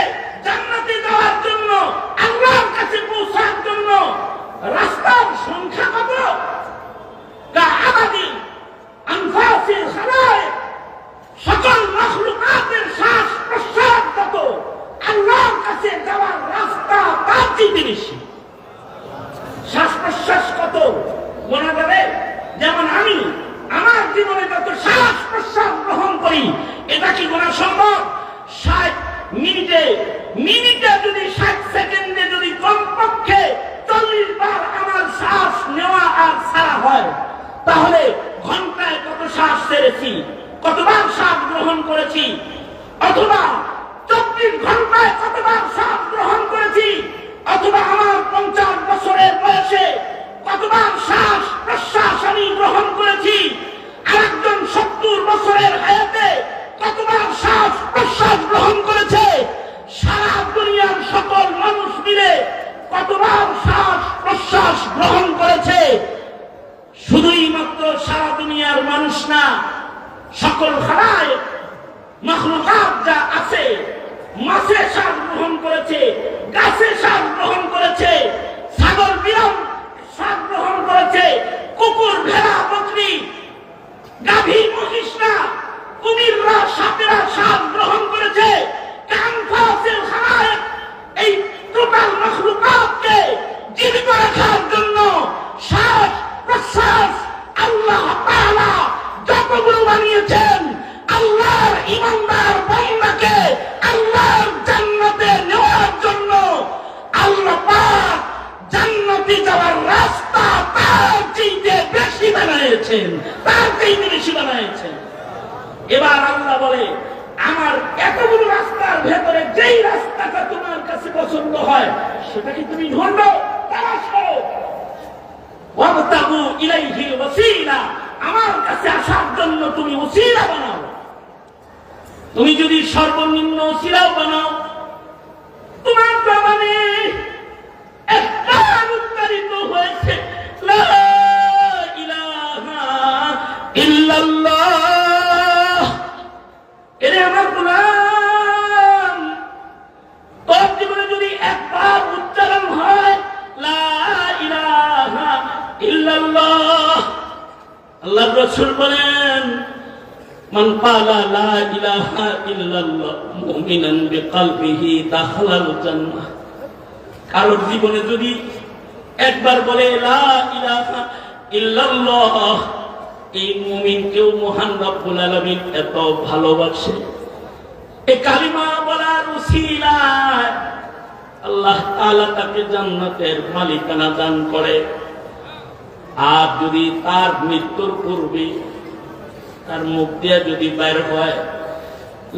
জান্নাতে যাওয়ার জন্য, আল্লাহর কাছে পৌঁছার জন্য রাস্তার সংখ্যা কত? কাআদাদি আনফাসিল খালাইক। সকল মাখলুকাতের শ্বাস প্রশ্বাস কত, আল্লাহর কাছে যাওয়ার রাস্তা তার চেয়ে বেশি। শ্বাস প্রশ্বাস করি, এটা কি করা সম্ভব? 60 মিনিটে মিনিটে যদি 60 সেকেন্ডে যদি কমপক্ষে 40 বার আমার শ্বাস নেওয়া আর ছাড়া হয়, তাহলে ঘন্টায় কত শ্বাস ছেড়েছি, কতবার শ্বাস গ্রহণ করেছি, অথবা 24 ঘন্টায় কতবার শ্বাস গ্রহণ করেছি, অথবা আমার 50 বছরের বয়সে কতবার শ্বাস প্রশ্বাস আমি গ্রহণ করেছি, আরেকজন 70 বছরের হায়াতে কতবার শ্বাস প্রশ্বাস গ্রহণ করেছে, সারা দুনিয়ার সকল মানুষ মিলে কতবার শ্বাস প্রশ্বাস গ্রহণ করেছে। শুধুই মাত্র সারা দুনিয়ার মানুষ না, সকল খালায়েক মাখলুকাত যা আছে, মাছে শ্বাস গ্রহণ করেছে, গাছে শ্বাস গ্রহণ করেছে, ছাগল বিড়াল শ্বাস গ্রহণ করেছে, কুকুর ভেড়া বকরি গাভী মহিষরা কুমিররা সাপেরা শ্বাস গ্রহণ করেছে। কানফাসিল খালায়েক এই টোটাল মাখলুকাতকে জীবিত রাখার জন্য শ্বাস প্রশ্বাস আল্লাহ তাআলা যতগুলো বানিয়েছেন, আল্লাহর ইমানদার বান্দাকে আল্লাহর জান্নাতে নেওয়ার জন্য আল্লাহ পাক জান্নাতে যাওয়ার রাস্তা তার চেয়ে বেশি বানিয়েছেন, তার চেয়ে বেশি বানিয়েছেন। এবার আল্লাহ বলে, আমার এতগুলো রাস্তার ভেতরে যেই রাস্তাটা তোমার কাছে পছন্দ হয় সেটাকে তুমি ঢুঁড়ো, তালাশ করো। ওয়াবতাগু ইলাইহিল ওয়াসিলা, আমার কাছে আসার জন্য তুমি ওসিলা বানাও। তুমি যদি সর্বনিম্ন ওসিলাও বানাও, তোমার জবানে একবার উচ্চারিত হয়েছে লা ইলাহা ইল্লাল্লাহ, এরে আমার গোলাম, তোর জীবনে যদি একবার উচ্চারণ হয় লা ইলাহা ইল্লাল্লাহ, আল্লাহর রাসূল বলেন, মান ক্বালা লা ইলাহা ইল্লাল্লাহ মুমিনান বিকলবিহি দাখালাল জান্নাহ। কারোর জীবনে যদি একবার বলে লা ইলাহা ইল্লাল্লাহ, এই মুমিনকেও মহান রব্বুল আলামিন এত ভালোবাসে, এই কালিমা বলার উসিলায় আল্লাহ তাআলা তাকে জান্নাতের মালিকানা দান করে। আর যদি তার মৃত্যুর পূর্বে তার মুখ দিয়ে যদি বের হয়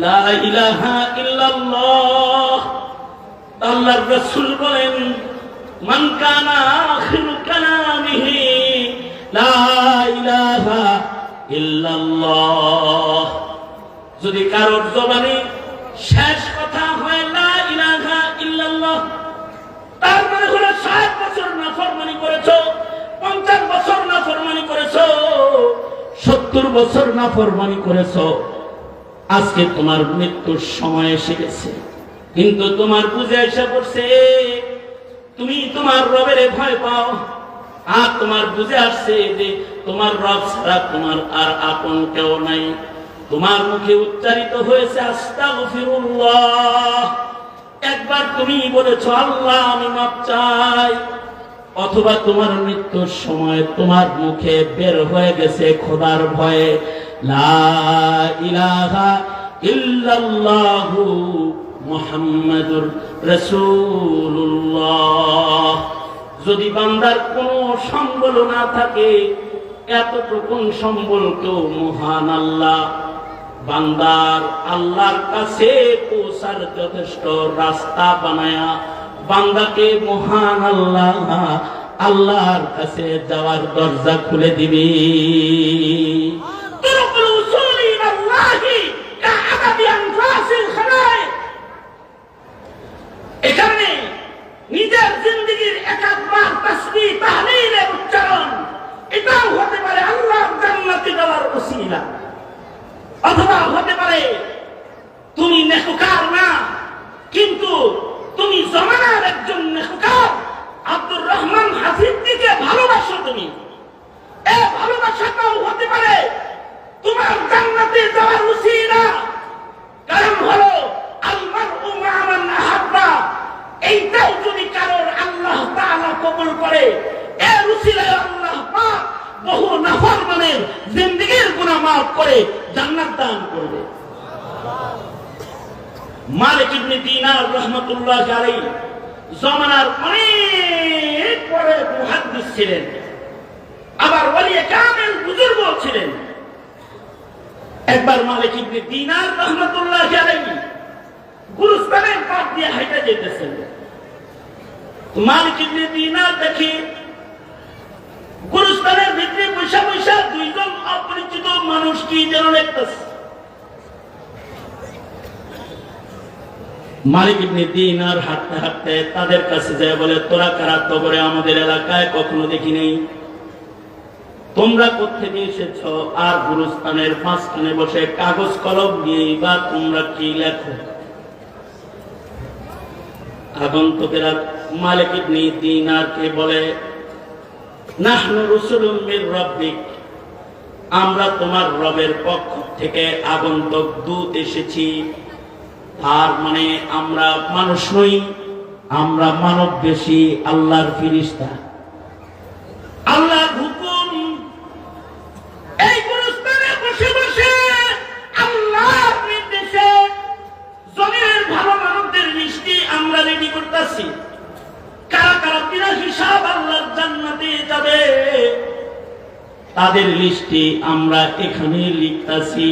লা ইলাহা ইল্লাল্লাহ, আল্লাহর রাসূল বলেন, মান কানা আখিরু কালামিহি লা ইলাহা ইল্লাল্লাহ, যদি কারোর জবানে শেষ কথা হয় লা ইলাহা ইল্লাল্লাহ, তার মানে হলো 60 বছর নাফরমানি করেছো, 50 বছর নাফরমানি করেছো, 70 বছর নাফরমানি করেছো, আজকে তোমার মৃত্যুর সময় এসে গেছে। কিন্তু তোমার বুঝে এসে পড়ছে তুমি তোমার রবের ভয় পাও, আর তোমার বুঝে আসছে যে তোমার রব ছাড়া তোমার আর আপন কেউ নাই। তোমার মুখে উচ্চারিত হয়েছে আস্তাগফিরুল্লাহ, একবার তুমি বলেছো আল্লাহ আমি মাপ চাই, অথবা তোমার মৃত্যুর সময় তোমার মুখে বের হয়ে গেছে খোদার ভয়ে লা ইলাহা ইল্লাল্লাহু মুহাম্মাদুর রাসূলুল্লাহ। যদি বান্দার কোনো সম্বল না থাকে, এতটুকু সম্বল কেউ মহান আল্লাহ বান্দার আল্লাহর কাছে পৌঁছার যথেষ্ট রাস্তা বানায়া বান্দাকে মহান আল্লাহ আল্লাহর কাছে যাওয়ার দরজা খুলে দিবি। এখানে নিজের জিন্দেগির একবার তাসবিহ তাহলিলের উচ্চারণ, এটাও হতে পারে আল্লাহর জান্নাতে যাওয়ার ওসিলা, অথবা হতে পারে তুমি নেককার না কিন্তু তুমি জমানার একজন নেককার আব্দুর রহমান হাফিজকে ভালোবাসো, তুমি এই ভালোবাসাটাও হতে পারে তোমার জান্নাতে যাওয়ার ওসিলা। কারণ হলো আল মারউ মা মান আহাব্বা, এইটাও যদি কারোর আল্লাহ তাআলা কবুল করে, এর ওসিলায় আল্লাহ পাক বহু নাফরমানের জিন্দেগির গুনাহ মাফ করে জান্নাত দান করবে। মালিক ইবনে দিনার রাহমাতুল্লাহ আলাইহি জামানার অনেক বড় মুহাদ্দিস ছিলেন, আবার ওলি কামেল বুজুর্গ ছিলেন। একবার মালিক ইবনে দিনার রাহমাতুল্লাহ আলাইহি গুরুস্থানের পাশ দিয়ে হাঁটা যেতেছেন। মালিক ইবনে দিনার দেখি গুরুস্থানের ভিতরে বৈশা বৈশা দুইজন অপরিচিত মানুষ কি যেন দেখতেছে। মালিক ইবনে দিনার হাঁটতে হাঁটতে তাদের কাছে যায়, বলে তোরা কারা? তো করে আমাদের এলাকায় কখনো দেখি নেই, তোমরা কোত্থেকে এসেছ? আর গুরুস্থানের মাঝখানে বসে কাগজ কলম নিয়ে বা তোমরা কি লেখো? আগন্তুকেরা মালিক ইবনে দিনারকে বলে, নাহনু রাসূলুম মির রাব্বিক, আমরা তোমার রবের পক্ষ থেকে আগন্তুক দূত এসেছি। তার মানে আমরা মানুষ নই, আমরা মানব বেশি আল্লাহর ফেরেশতা। আল্লাহর হুকুম এই গুরুস্থানে বসে বসে আল্লাহর নির্দেশে জমিনের ভালো মানুষদের লিস্টি আমরা রেডি করতেছি। কারা কারা বিনা হিসাব আল্লাহর জান্নাতে যাবে তাদের লিস্টি আমরা এখানে লিখতেছি।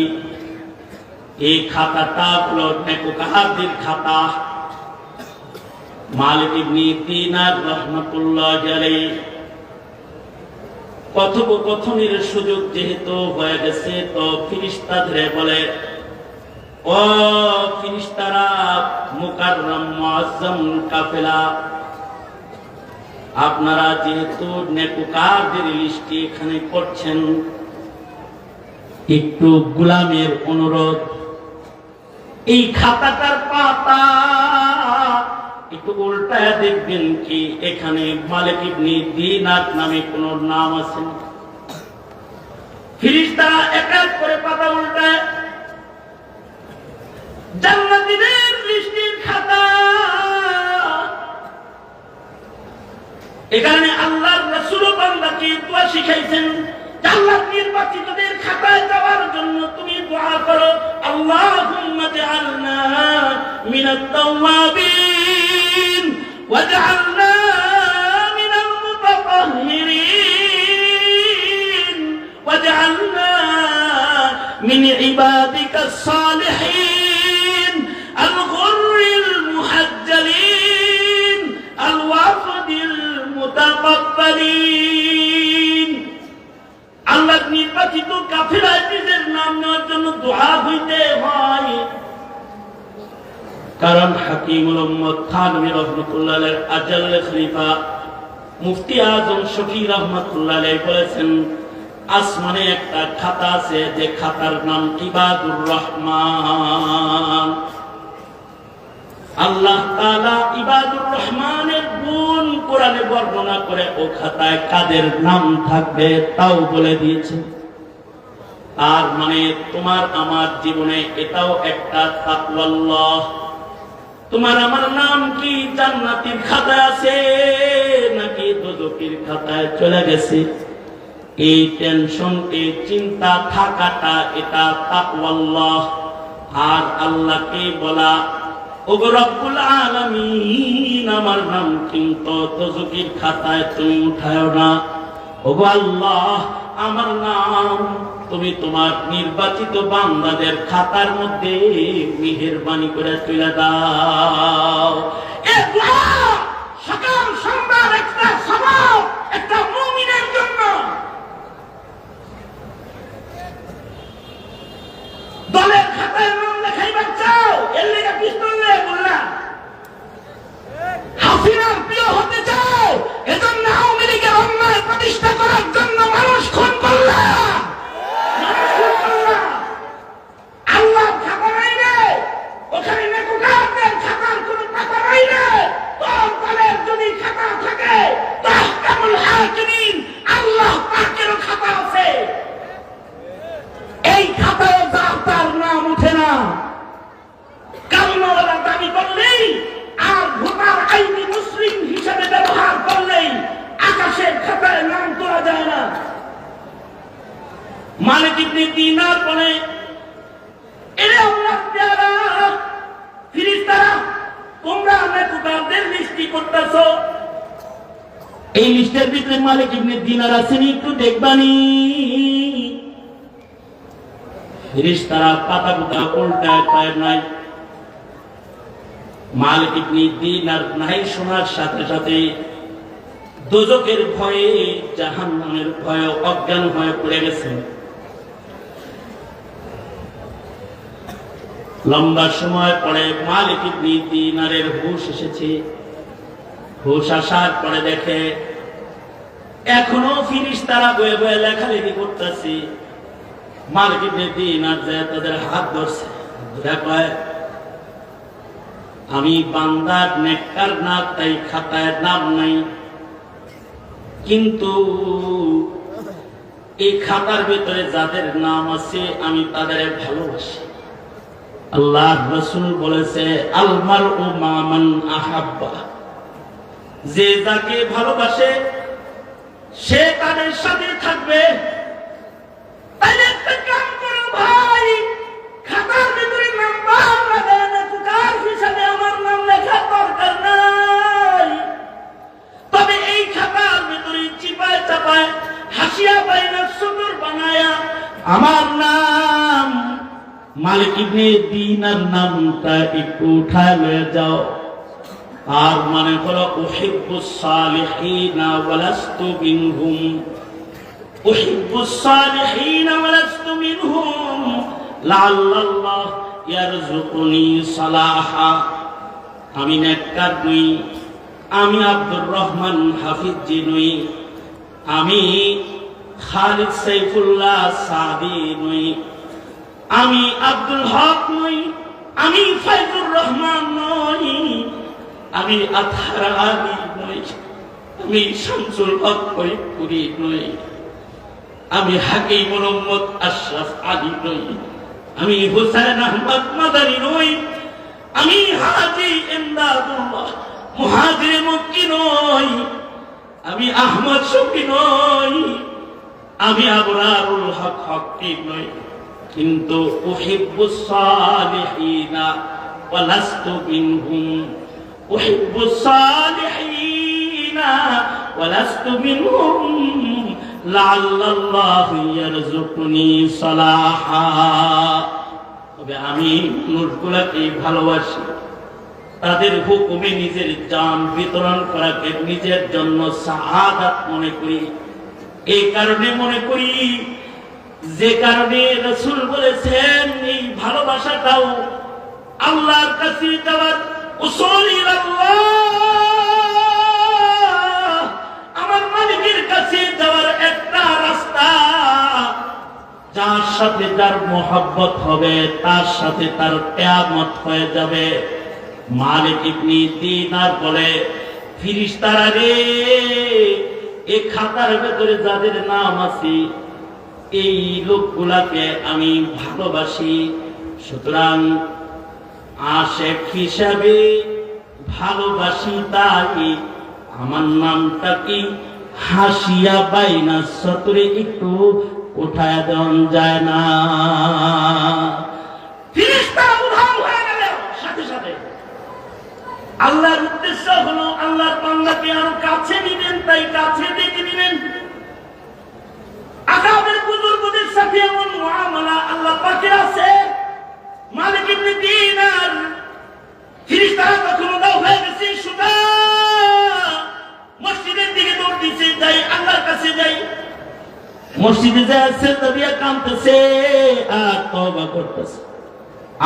এই খাতাটা হলো নেককারদের খাতা। মালিক ইবনে দিনার রাহমাতুল্লাহ আলাইহি কথোপকথনের সুযোগ যেহেতু হয়ে গেছে, তো ফেরেশতাদের বলে, ও ফেরেশতারা, মুকাররম মুআজ্জাম কাফেলা, আপনারা যেহেতু নেককারদের লিস্টি এখানে করছেন, একটু গোলামের অনুরোধ, এই খাতাটার পাতা একটু উল্টায় দেখবেন কি এখানে মালিক ইবনে দিনার নামে কোন নাম আছে? ফেরেশতারা এক এক করে পাতা উল্টায়, জান্নাতীদের লিস্টির খাতা। এখানে আল্লাহর রাসূল বান্দাকে দোয়া শিখাইছেন, আল্লাহ নির্বাচিতদের খাতায় যাওয়ার জন্য তুমি দোয়া করো, আল্লাহুম্মা জাআলনা মিনাত তাওয়াবিন ওয়াজআলনা মিনাল মুতাতাহহিরিন ওয়াজআলনা মিন ইবাদিকাস সালিহিন আল গুররিল মুহাজ্জালিন আল ওয়াফদিল মুতাকাব্বালিন। আল্লাহ নির্বাচিত কাফেলায় নিজের নাম নেওয়ার জন্য দোয়া হইতে হয়। কারণ হাকিমুল উম্মত থানভী রাহমাতুল্লাহ আলাইহির আজল খলিফা মুফতি আজম শফি রাহমাতুল্লাহ আলাইহি বলেছেন, আসমানে একটা খাতা আছে, যে খাতার নাম ইবাদুর রহমান। আল্লাহ তাআলা ইবাদুর রহমানের গুণ কোরআনে বর্ণনা করে ও খাতায় কাদের নাম থাকবে তাও বলে দিয়েছেন। আর মানে তোমার আমার জীবনে এটাও একটা তাকওয়াল্লাহ। তোমার আমার নাম কি জান্নাতের খাতায় আছে নাকি দোজখের খাতায় চলে গেছে, এই টেনশন, এই চিন্তা থাকাটা এটা তাকওয়াল্লাহ। আর আল্লাহকে বলা, ওগো রব্বুল আলামিন, আমার নাম কিন্তু দোজখের খাতায় তুমি উঠায়ো না। ওগো আল্লাহ, আমার নাম তুমি তোমার নির্বাচিত বান্দাদের খাতার মধ্যে মেহেরবানি করে তুলে দাও। এই দোয়া সকাল সন্ধ্যার একটা সওয়াব, একটা মুমিনের জন্য। দলের খাতায় নাম লেখাইবার চাও, এর লেগে পিস্তল নিয়ে বললাম। হাসিনার প্রিয় হতে চাও, এজন্য আওয়ামী লীগের অন্যায় প্রতিষ্ঠা করার জন্য মানুষ খুন করলাম। আল্লাহর খাতা নাই রে, ওখানে নেককারদের খাতার কোন পাতা নাই রে। তোর দলের যদি খাতা থাকে, তাহকামুল হাকিমিন আল্লাহ পাকেরও খাতা আছে। এই খাতায় যার নাম উঠে না, কালমাওয়ালা দাবি করলেই আর ভোটার আইনি মুসলিম হিসেবে ব্যবহার করলেই আকাশের খাতায় নাম তোলা যায় না। মালিক ইবনে দিনার বলে, এরে আল্লাহর পেয়ারা ফেরেশতারা, তোমরা নেককারদের লিস্টি করতেছো, এই লিস্টের ভিতরে মালিক ইবনে দিনার আছেন, একটু দেখবানি। ফেরেশতারা পাতা পুতা উল্টায় পায় নাই, মালিক ইবনে দিনার নাই শোনার সাথে সাথে দোজখের ভয়ে, জাহান্নামের ভয়ে অজ্ঞান হয়ে পড়ে গেছেন। লম্বা সময় পরে মালিক ইবনে দিনারের হুঁশ এসেছে। হুঁশ আসার পরে দেখে এখনো ফেরেশতারা বয়ে বয়ে লেখালেখি করতেছে। মালিক ইবনে দিনার যায় তাদের হাত ধরছে, কয়, আমি বান্দার নেককার না, তাই খাতায় নাম নাই, কিন্তু এই খাতার ভিতরে যাদের নাম আছে আমি তাদের ভালোবাসি। আল্লাহ রাসূল বলেছে, আল মারউ মা মান আহাব্বা, যে যাকে ভালোবাসে সে তাদের সাথে থাকবে। তাহলে একটা কাম করো ভাই, খাতার ভিতরে নাম্বার লাগায় না, কার হিসাবে আমার নাম লেখার দরকার নাই, তবে এই খাতার ভিতরে চিপায় চাপায় হাসিয়া বাইনা সুন্দর বানায়া আমার নাম মালিক ইবনে দিনার নামটা একটু উঠায় লয়ে যাও। আর মানে হলো উহিব্বুস সালিহিনা ওয়ালাস্তু মিনহুম, উহিব্বুস সালিহিনা ওয়ালাস্তু মিনহুম লাআল্লাল্লাহ ইয়ারযুকুনি সালাহা। আমি নেককার নই, আমি আব্দুর রহমান হাফিজি নই, আমি খালিদ সাইফুল্লাহ সাদি নই, আমি আব্দুল হক নই, আমি ফাইজুর রহমান নই, আমি আতহার আলী নই, আমি শামসুল হক ফরিদপুরি নই, আমি হাকিম মোহাম্মদ আশরাফ আলী নই, আমি হুসাইন আহমদ মাদানী নই, আমি হাজী ইমদাদুল্লাহ মুহাজির মক্কি নই, আমি আহমদ শফি নই, আমি আবরারুল হক হকি নই, কিন্তু উহিব্বুস সালিহিনা ওয়ালাস্তু মিনহুম, উহিব্বুস সালিহিনা ওয়ালাস্তু মিনহুম লাআল্লাল্লাহু ইয়ারযুকুনি সালাহা। তবে আমি মানুষগুলোকে ভালোবাসি, তাদের হুকুমে নিজের জান বিতরণ করাকে নিজের জন্য শাহাদাত মনে করি। এই কারণে মনে করি, যে কারণে রাসূল বলেছেন এই ভালোবাসাটাও আল্লাহর কাছে যাওয়ার উসুল ইলাল্লাহ, আমার মালিকের কাছে যাওয়ার একটা রাস্তা। যার সাথে যার মোহাব্বত হবে তার সাথে তার কিয়ামত হয়ে যাবে। মালিক ইবনে দিনার বলে, ফেরেশতারা রে, এই খাতার ভেতরে যাদের নাম আছে এই লোকগুলাকে আমি ভালোবাসি, সুতরাং আশেক হিসাবে ভালোবাসি, তাই আমার নামটা কি হাসিয়া বাইনা সতরে একটু উঠায় দেওয়া যায় না। ফেরেশতারা উধাও হয়ে গেল সাথে সাথে। আল্লাহর উদ্দেশ্য হলো আল্লাহর বান্দাকে আরো কাছে নিবেন, তাই কাছে ডেকে নিবেন। আকাবের বুজুর্গদের সাথে এমন মুআমালা আল্লাহ পাকের আছে। মালিক ইবনে দিনার ফেরেশতারা তখন উধাও হয়ে গেছে, সুদা মসজিদের দিকে দৌড় দিচ্ছে, যাই আল্লাহর কাছে যাই। মসজিদে যায় সেজদা দিয়ে কাঁদতেছে আর তওবা করতেছে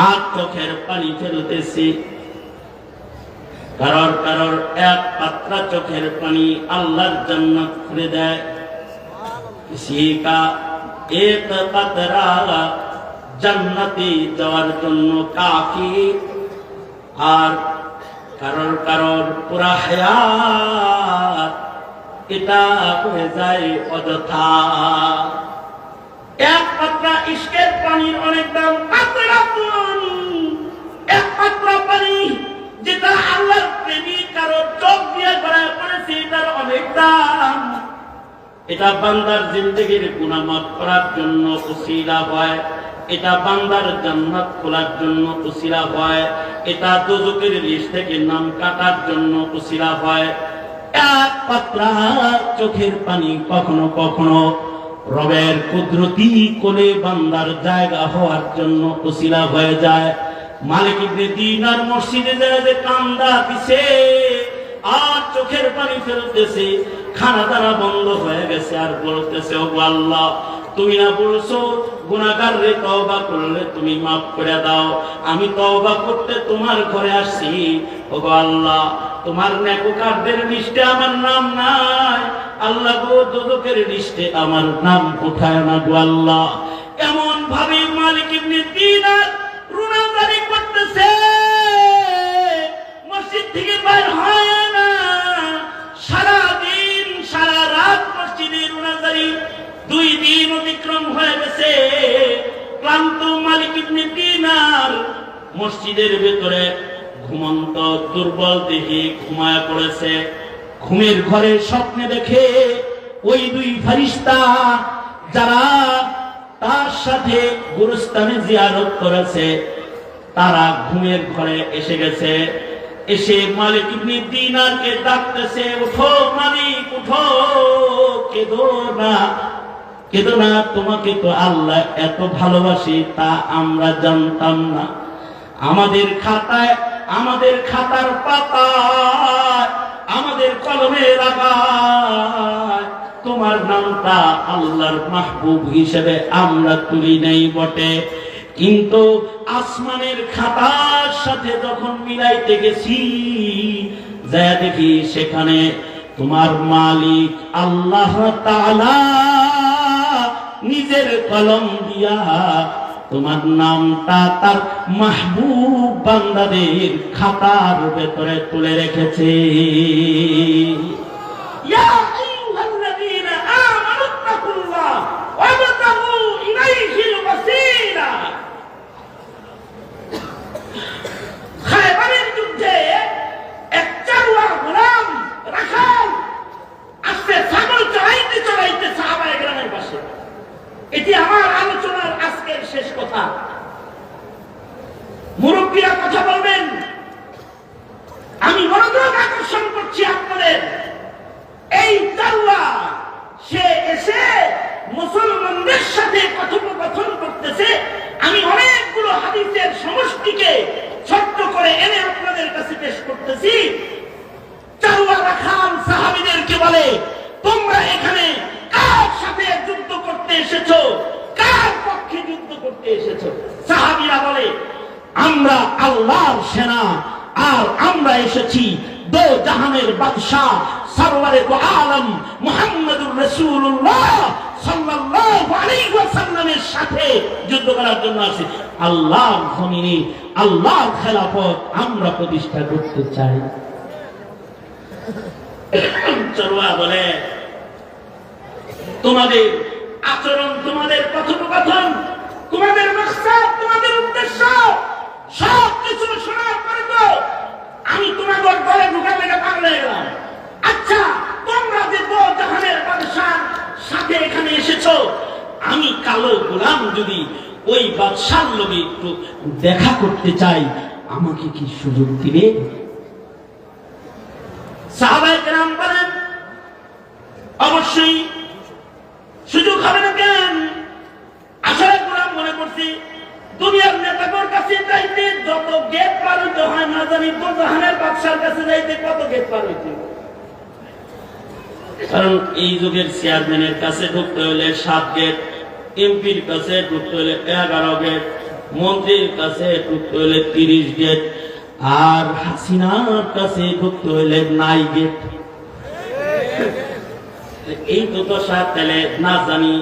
আর চোখের পানি ফেলতেছে। কারোর কারোর এক পাত্রা চোখের পানি আল্লাহর জান্নাত খুলে দেয়। किसी का एक कतरा জান্নাতে যাওয়ার জন্য কাফি, আর কারোর কারোর পুরা হায়াত এটা হয়ে যায় অযথা। এক পাত্রা ইশকের পানির অনেক দাম, এক পাত্রা পানি যেটা আল্লাহর প্রেমিক কারোর চোখ দিয়ে গড়ায় পড়েছে এটার অনেক দাম। এটা এটা বান্দার জিন্দেগির গুনাহ মাফ করার জন্য উসিলা হয়, এটা বান্দার জান্নাত খোলার জন্য উসিলা হয়, এটা দোজখের লিস্ট থেকে নাম কাটার জন্য উসিলা হয়। এক পাতলা চোখের পানি কখনো কখনো রবের কুদরতি কোলে বান্দার জায়গা হওয়ার জন্য উসিলা হয়ে যায়। মালিক ইবনে দিনার মসজিদে যায় যে কান্দা দিছে আর চোখের পানি ফেলতেছে, খানা দানা বন্ধ হয়ে গেছে, আর বলতেছে ও আল্লাহ তুমি না বলছো গুনাহগার রে তওবা করলে তুমি মাফ করে দাও, আমি তওবা করতে তোমার ঘরে আসছি, ও আল্লাহ তোমার নেককারদের লিস্টে আমার নাম নাই, আল্লাহ গো দোজখের লিস্টে আমার নাম উঠায় না গো আল্লাহ। এমন ভাবে মালিক ইবনে দিনার রুনাজারি করতেছে, মসজিদ থেকে বাইর হয় না, সারা দিন সারা রাত মসজিদে রুনাজারি, 2 দিন অতিক্রম হয়ে গেছে। ক্লান্ত মালিক ইবনে দিনার মসজিদের ভেতরে ঘুমন্ত দুর্বল দেহে ঘুমায়া পড়েছে। ঘুমের ঘরে স্বপ্নে দেখে ওই 2 ফেরেশতা যারা তার সাথে গুরুস্থানে জিয়ারত করেছে, তারা ঘুমের ঘরে এসে গেছে। এসে মালিক ইবনে দিনারকে ডাকতেছে, উঠো মালিক উঠো, কেঁদো না কেঁদো না, তোমাকে তো আল্লাহ এত ভালোবাসে তা আমরা জানতাম না। আমাদের খাতায়, আমাদের খাতার পাতায়, আমাদের কলমের আগায় তোমার নামটা আল্লাহর মাহবুব হিসেবে আমরা তুলি নেই বটে, কিন্তু আসমানের খাতার সাথে যখন মিলাইতে গেছি যা দেখি সেখানে তোমার মালিক আল্লাহ তাআলা নিজের কলম দিয়া তোমার নামটা তার মাহবুব বান্দাদের খাতার ভেতরে তুলে রেখেছে। ইয়া আইয়ুহাল্লাযীনা আমানুত্তাকুল্লাহ ওয়াবতাগু ইলাইহিল ওয়াসিলা। খায়বারের যুদ্ধে এক চারওয়ার গোলাম রাখাল আস্তে ছাগল চড়াইতে চড়াইতে সাহাবায়ে কেরামের পাশে। এটি আমার আলোচনার আজকের শেষ কথা। মুরব্বীরা কথা বলবেন, আমি মনোযোগ আকর্ষণ করছি আপনাদের। এই চারওয়া সে এসে মুসলমানদের সাথে কথোপকথন করতেছে। আমি অনেকগুলো হাদিসের সমষ্টিকে ছোট্ট করে এনে আপনাদের কাছে পেশ করতেছি। চারওয়া রাখাল সাহাবীদেরকে বলে, তোমরা এখানে কার সাথে যুদ্ধ করতে এসেছো, কার পক্ষে যুদ্ধ করতে এসেছো? সাহাবীরা বলে, আমরা আল্লাহর সেনা, আর আমরা এসেছি দো জাহানের বাদশা সরওয়ারে দো আলম মুহাম্মদুর রাসূলুল্লাহ সাল্লাল্লাহু আলাইহি ওয়াসাল্লামের সাথে যুদ্ধ করার জন্য আসি। আল্লাহর জমিনে আল্লাহর খেলাফত আমরা প্রতিষ্ঠা করতে চাই। চরওয়া বলে, তোমাদের আচরণ, তোমাদের কথোপকথন, তোমাদের মাকসাদ, তোমাদের উদ্দেশ্য সব কিছু শোনার পরে তো আমি তোমাদের ঘরে ঢুকার লেগে পাগল হয়ে গেলাম। আচ্ছা, তোমরা যে দো জাহানের বাদশার সাথে এখানে এসেছো, আমি কালো গোলাম যদি ওই বাদশার লগে একটু দেখা করতে চাই, আমাকে কি সুযোগ দিবে? সাহাবায়ে কেরাম বলেন, অবশ্যই সুযোগ হবে না কেন? আসলে গোলাম মনে করছি দুনিয়ার নেতাদের কাছে যাইতে যত গেট পার হইতে হয় না জানি, তো জাহানের বাদশার কাছে যাইতে কত গেট পার হইতে। কারণ এই যুগের চেয়ারম্যানের কাছে ঢুকতে হলে 7 গেট, এমপির কাছে ঢুকতে হলে 11 গেট, মন্ত্রীর কাছে ঢুকতে হলে 30 গেট, আর হাসিনার কাছে ঢুকতে হলে 9 গেট। এই দুটো সাত তাহলে না জানি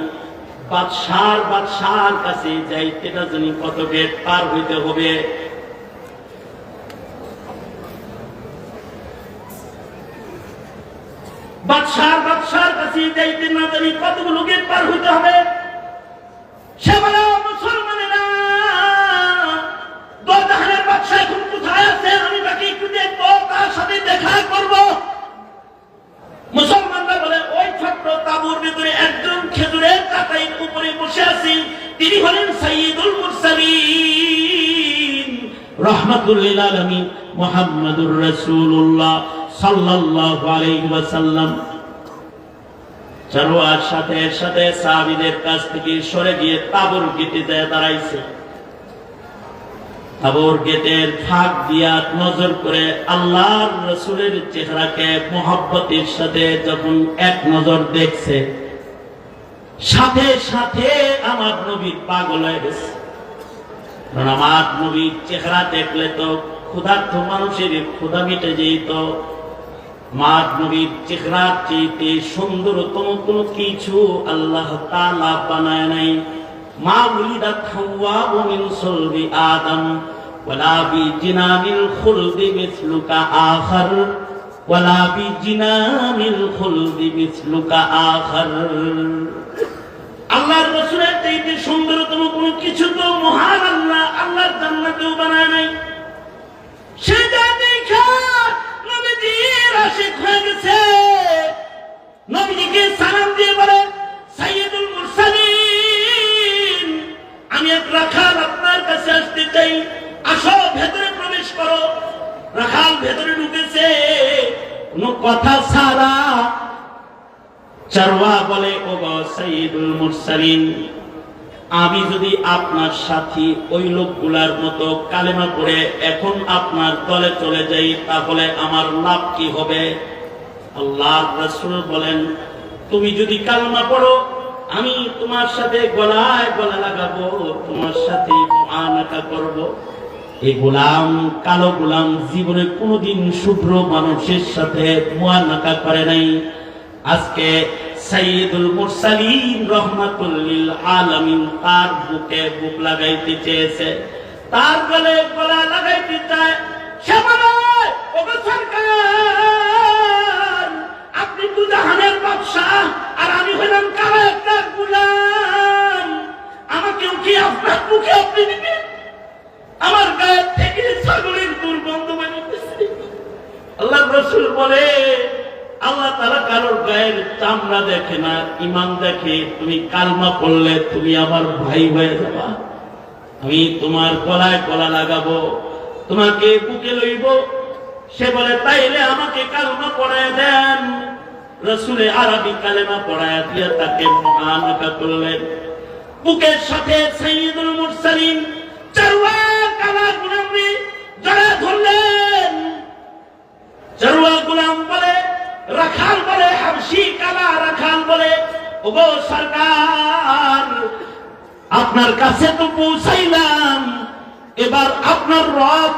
বাদশার কাছে যাইতে না জানি কত গেট পার হইতে হবে। বাদশার কাছে যাইতে না জানি কতগুলো গেট পার হইতে হবে। সে বলে, মুসলমানেরা, দো জাহানের বাদশা এখন কোথায় আছে? আমি তাকে একটু দেখবো, তার সাথে দেখা করবো। মুসলমানরা বলে, ওই ছোট্ট তাঁবুর ভিতরে রাহমাতুল লিল আলামিন মুহাম্মাদুর রাসূলুল্লাহ সাল্লাল্লাহু আলাইহি ওয়াসাল্লাম চরওয়ার সাথে সাথে সাহাবীদের কাছ থেকে সরে গিয়ে তাবুর গেটে দাঁড়াইছে। তাবুর গেটের ফাঁক দিয়া নজর করে আল্লাহর রাসূলের চেহারাকে মুহাব্বতের সাথে যখন এক নজর দেখছে, সাথে সাথে আমার নবী পাগল হয়ে গেছে। কারণ আমার নবীর চেহারা দেখলে তো ক্ষুধার্ত মানুষের ক্ষুধা মিটে যেত। আমার নবীর চেহারার চাইতে সুন্দরতম কোনো কিছু আল্লাহ তাআলা বানায় নাই। মা উলিদাত হাওয়া মিন সুলবি আদম ওয়ালা বি জিনানিল খুলদি মিসলুকা আখার ওয়ালা বি জিনানিল খুলদি মিসলুকা আখার। আল্লাহর রাসূলের চাইতে সুন্দরতম কোনো কিছু তো মহান আল্লাহর জান্নাতেও বানায় নাই। সে যা দেখা নবীজির আশিক হয়ে গেছে। নবীজিকে সালাম দিয়ে বলে, সাইয়্যিদুল মুরসালিন, আমি এক রাখাল আপনার কাছে আসতে চাই, আসো ভেতরে প্রবেশ করো। রাখাল ভেতরে ঢুকেছে, কোনো কথা ছাড়া। চরওয়া বলে, ও গো সাইয়্যিদুল মুরসালিন, আমি যদি আপনার সাথী ওই লোকগুলার মতো কালেমা পড়ে এখন আপনার দলে চলে যাই, তাহলে আমার লাভ কি হবে? আল্লাহর রাসূল বলেন, তুমি যদি কালেমা পড়ো, আমি তোমার সাথে গলায় গলা লাগাবো, তোমার সাথে মুআনাকা করব। এই গোলাম, কালো গোলাম জীবনে কোনোদিন শুভ্র মানুষের সাথে মুআনাকা করে নাই। আজকে সাইয়্যিদুল মুরসালিন রাহমাতুল লিল আলামিন তার বুকে বুক লাগাইতে চেয়েছে, তার গলে গলা লাগাইতে চায়। সে বলে, ওগো সরকার, আপনি তো জাহানের বাদশাহ আর আমি হইলাম কালো একটা গোলাম, আমাকেও কি আপনার মুখে আপনি দিবেন? আমার গায়ে থেকে ছাগলের দুর্গন্ধ বেরোতেছে। আল্লাহর রাসূল বলে, আল্লাহ তাআলা কারোর গায়ের চামড়া দেখে না, ঈমান দেখে। তুমি কালমা পড়লে তুমি আমার ভাই হয়ে যাবা, আমি তোমার গলায় গলা লাগাবো, তোমাকে বুকে লইব। সে বলে, তাইলে আমাকে কালমা পড়ায় দেন। রাসূলে আরবি কালেমা পড়ায় দিয়ে তাকে মুআনাকা করলেন। বুকের সাথে সাইয়্যিদুল মুরসালিন চরওয়া কালা গোলামকে জড়ায় ধরলেন। চরওয়া গোলাম বলে, রাখাল বলে, হাবশী কালা রাখাল বলে, ওগো সরকার, আপনার কাছে তো পৌঁছাইলাম, এবার আপনার রব,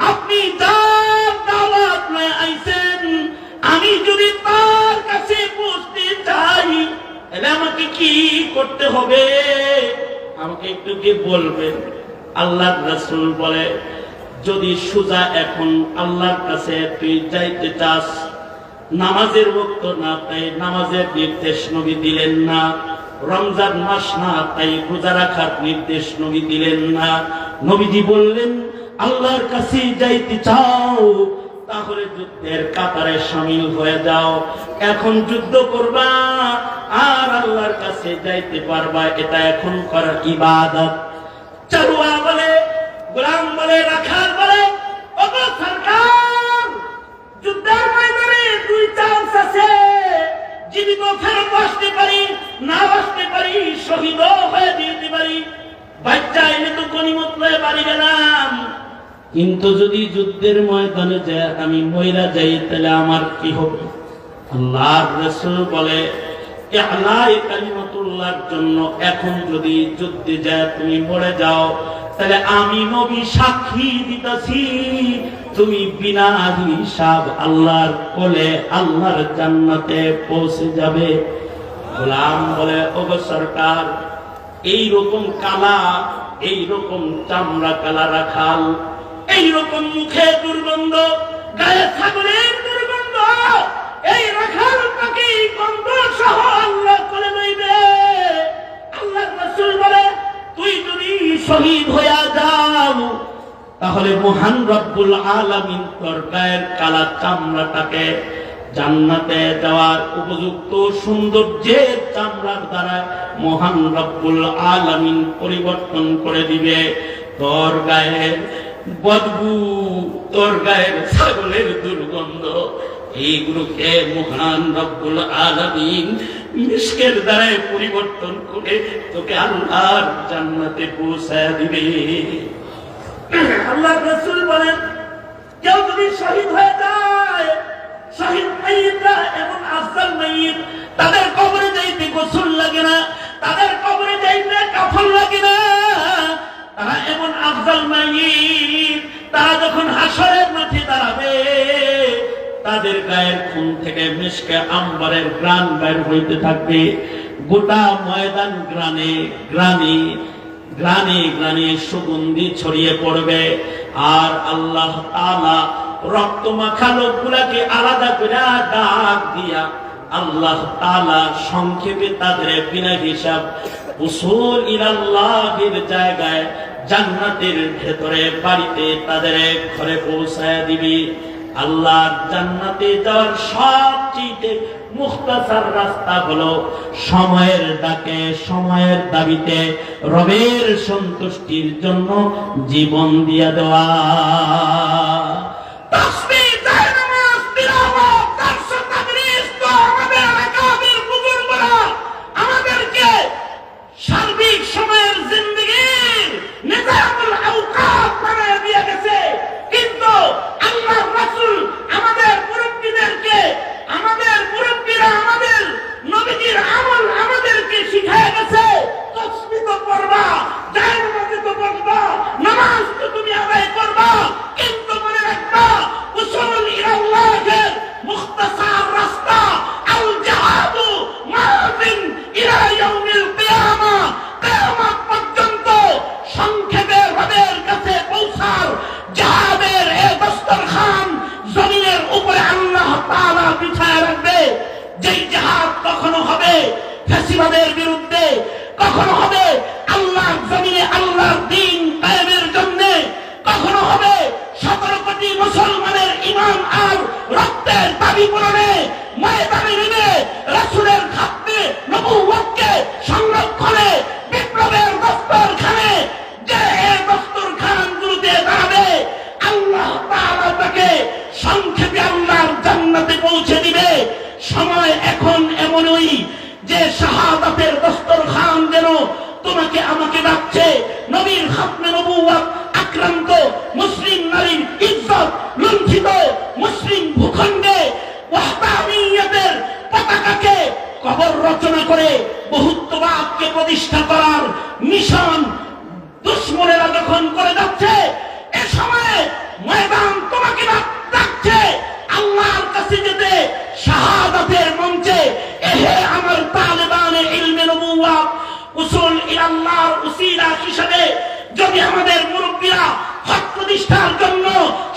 আপনি যার দাওয়াত নিয়ে আইছেন, আমি যদি তার কাছে পৌঁছতে চাই, তাহলে আমাকে কি করতে হবে? আমাকে একটু কি বলবেন? আল্লাহর রাসূল বলে, যদি সোজা এখন আল্লাহর কাছে তুই যাইতে চাস, নামাজের ওয়াক্ত না, তাই নামাজের নির্দেশ নবী দিলেন না। রমজান মাস না, তাই রোজা রাখার নির্দেশ নবী দিলেন না। নবীজি বললেন, আল্লাহর কাছে যাইতে চাও, তাহলে যুদ্ধের কাতারে শামিল হয়ে যাও। এখন যুদ্ধ করবা আর আল্লাহর কাছে যাইতে পারবা, এটা এখন করার ইবাদত। চরওয়া বলে, গোলাম বলে, রাখাল বলে, ওগো সরকার, যুদ্ধের ময়দানে দুই চান্স আছে, জীবিত ফেরত বাঁচতে পারি, না বাঁচতে পারি, শহীদ হয়ে যেতে পারি। বাচ্চা এনে তো গনিমত লয়ে বাড়ি গেলাম, কিন্তু যদি যুদ্ধের ময়দানে যায় আমি মইরা যাই, তাহলে আমার কি হবে? আল্লাহর রাসূল বলে, ইহলাই কালিমাতুল্লাহর জন্য এখন যদি যুদ্ধে যায় তুমি মরে যাও, তাহলে আমি নবী সাক্ষী দিতেছি, তুমি বিনা হিসাব আল্লাহর কোলে আল্লাহর জান্নাতে পৌঁছে যাবে। গোলাম বলে, ওগো সরকার, এই রকম কালা, এই রকম চামড়া কালা রাখাল, এই রকম মুখে দুর্গন্ধ, গায়ে ছাগলের দুর্গন্ধ, এই রাখাল তাকে গন্ধ সহ আল্লাহ করে লইবে। আল্লাহর রাসূল বলে, তুই যদি শহীদ হইয়া যাও, তাহলে মহান রব্বুল আলামিন তোর গায়ের কালা চামড়াটাকে জান্নাতে যাওয়ার উপযুক্ত সৌন্দর্যের চামড়ার দ্বারা মহান রব্বুল আলামিন পরিবর্তন করে দিবে। তোর গায়ে বদবু, তোর গায়ের ছাগলের দুর্গন্ধ, এইগুলোকে মহান রব্বুল আলামিন মিশকের দ্বারাই পরিবর্তন করে তোকে আল্লাহর জান্নাতে পৌঁছায় দিবে। আল্লাহর রাসূল বলেন, কেউ যদি শহীদ হয়ে যায়, শহীদ মাইয়িতরা এমন আফজাল মাইয়িত, তাদের কবরে যাইতে গোসল লাগে না, তাদের কবরে যাইতে কাফন লাগে না। তারা এমন আফজাল মাইয়িত, তারা যখন হাসরের মাঠে দাঁড়াবে, তাদের গায়ের খুন থেকে মিশকে আম্বরের গ্রান বের হইতে থাকবে। গোটা ময়দান গ্রানে গ্রানে গ্রানে গ্রানে সুগন্ধি ছড়িয়ে পড়বে। আর আল্লাহ তাআলা রক্ত মাখা লোকগুলাকে আলাদা করে ডাক দিয়া আল্লাহ তাআলা সংক্ষেপে তাদের বিনা হিসাব উসুল ইলাল্লাহির জায়গায় জান্নাতের ভেতরে বাড়িতে তাদের ঘরে পৌঁছায় দিবি। আল্লাহর জান্নাতে যাওয়ার সবচেয়ে মুখতাসার রাস্তা হলো সময়ের ডাকে, সময়ের দাবিতে রবের সন্তুষ্টির জন্য জীবন দিয়ে দেওয়া। তাসবিহ, জায়নামাজ, তিলাওয়াত, দারস তাদরিস তো আমাদের আকাবির বুজুর্গরা আমাদেরকে সার্বিক সময়ের জিন্দেগির নিজামুল আওকাত বানিয়ে দিয়ে গেছে। কিন্তু আল্লাহর রাসূল আমাদের মুরব্বিদেরকে, আমাদের মুরব্বিরা আমাদের নবীজির আমল আমাদেরকে শিখায় গেছে। তাসবিহ তো পড়বা, জায়নামাজ তো পড়বা, নামাজ তো তুমি আদায় করবা, কিন্তু মনে রাখবা উসুল ইলাল্লাহের মুখতাসার রাস্তা আল জিহাদু মাযিন ইলা ইয়াউমিল কিয়ামা, কিয়ামত পর্যন্ত সংক্ষেপে রবের কাছে পৌঁছার জিহাদের এই দস্তরখান জমিনের উপরে আল্লাহ তাআলা বিছায় রাখবে। যেই জিহাদ কখনো হবে ফ্যাসিবাদের বিরুদ্ধে, কখনো হবে আল্লাহর জমিনে আল্লাহর দ্বীন কায়েমের জন্য, কখনো হবে 17 কোটি মুসলমানের ঈমান আর রক্তের দাবি পূরণে, ময়দানে নেমে রাসূলের খাতমে নবুওয়াতকে সংরক্ষণে, বিপ্লবের দস্তরখানে যে এই দস্তরখানগুলোতে দাঁড়াবে, আল্লাহ তাআলা তাকে সংক্ষেপে আল্লাহর জান্নাতে পৌঁছে দিবে। সময় এখন এমনই যে শাহাদাতের দস্তরখান যেন তোমাকে আমাকে ডাকছে। নবীর খাতমে নবুওয়াত আক্রান্ত মুসলিম নারীর ইজ্জত লুণ্ঠিত মুসলিম ভূখণ্ডে ওয়াহদানিয়তের পতাকাকে কবর রচনা করে বহুত্ববাদকে প্রতিষ্ঠা করার মিশন দুশ্মনেরা যখন করে যাচ্ছে, এ সময়ে ময়দান তোমাকে ডাকছে আল্লাহর কাছে যেতে, শাহাদাতের মঞ্চে। এহে আমার তালেবানে ইলমে নবুওয়াত উসুল ইলাল্লাহর উসিলা হিসেবে যদি আমাদের মুরব্বিরা হক প্রতিষ্ঠার জন্য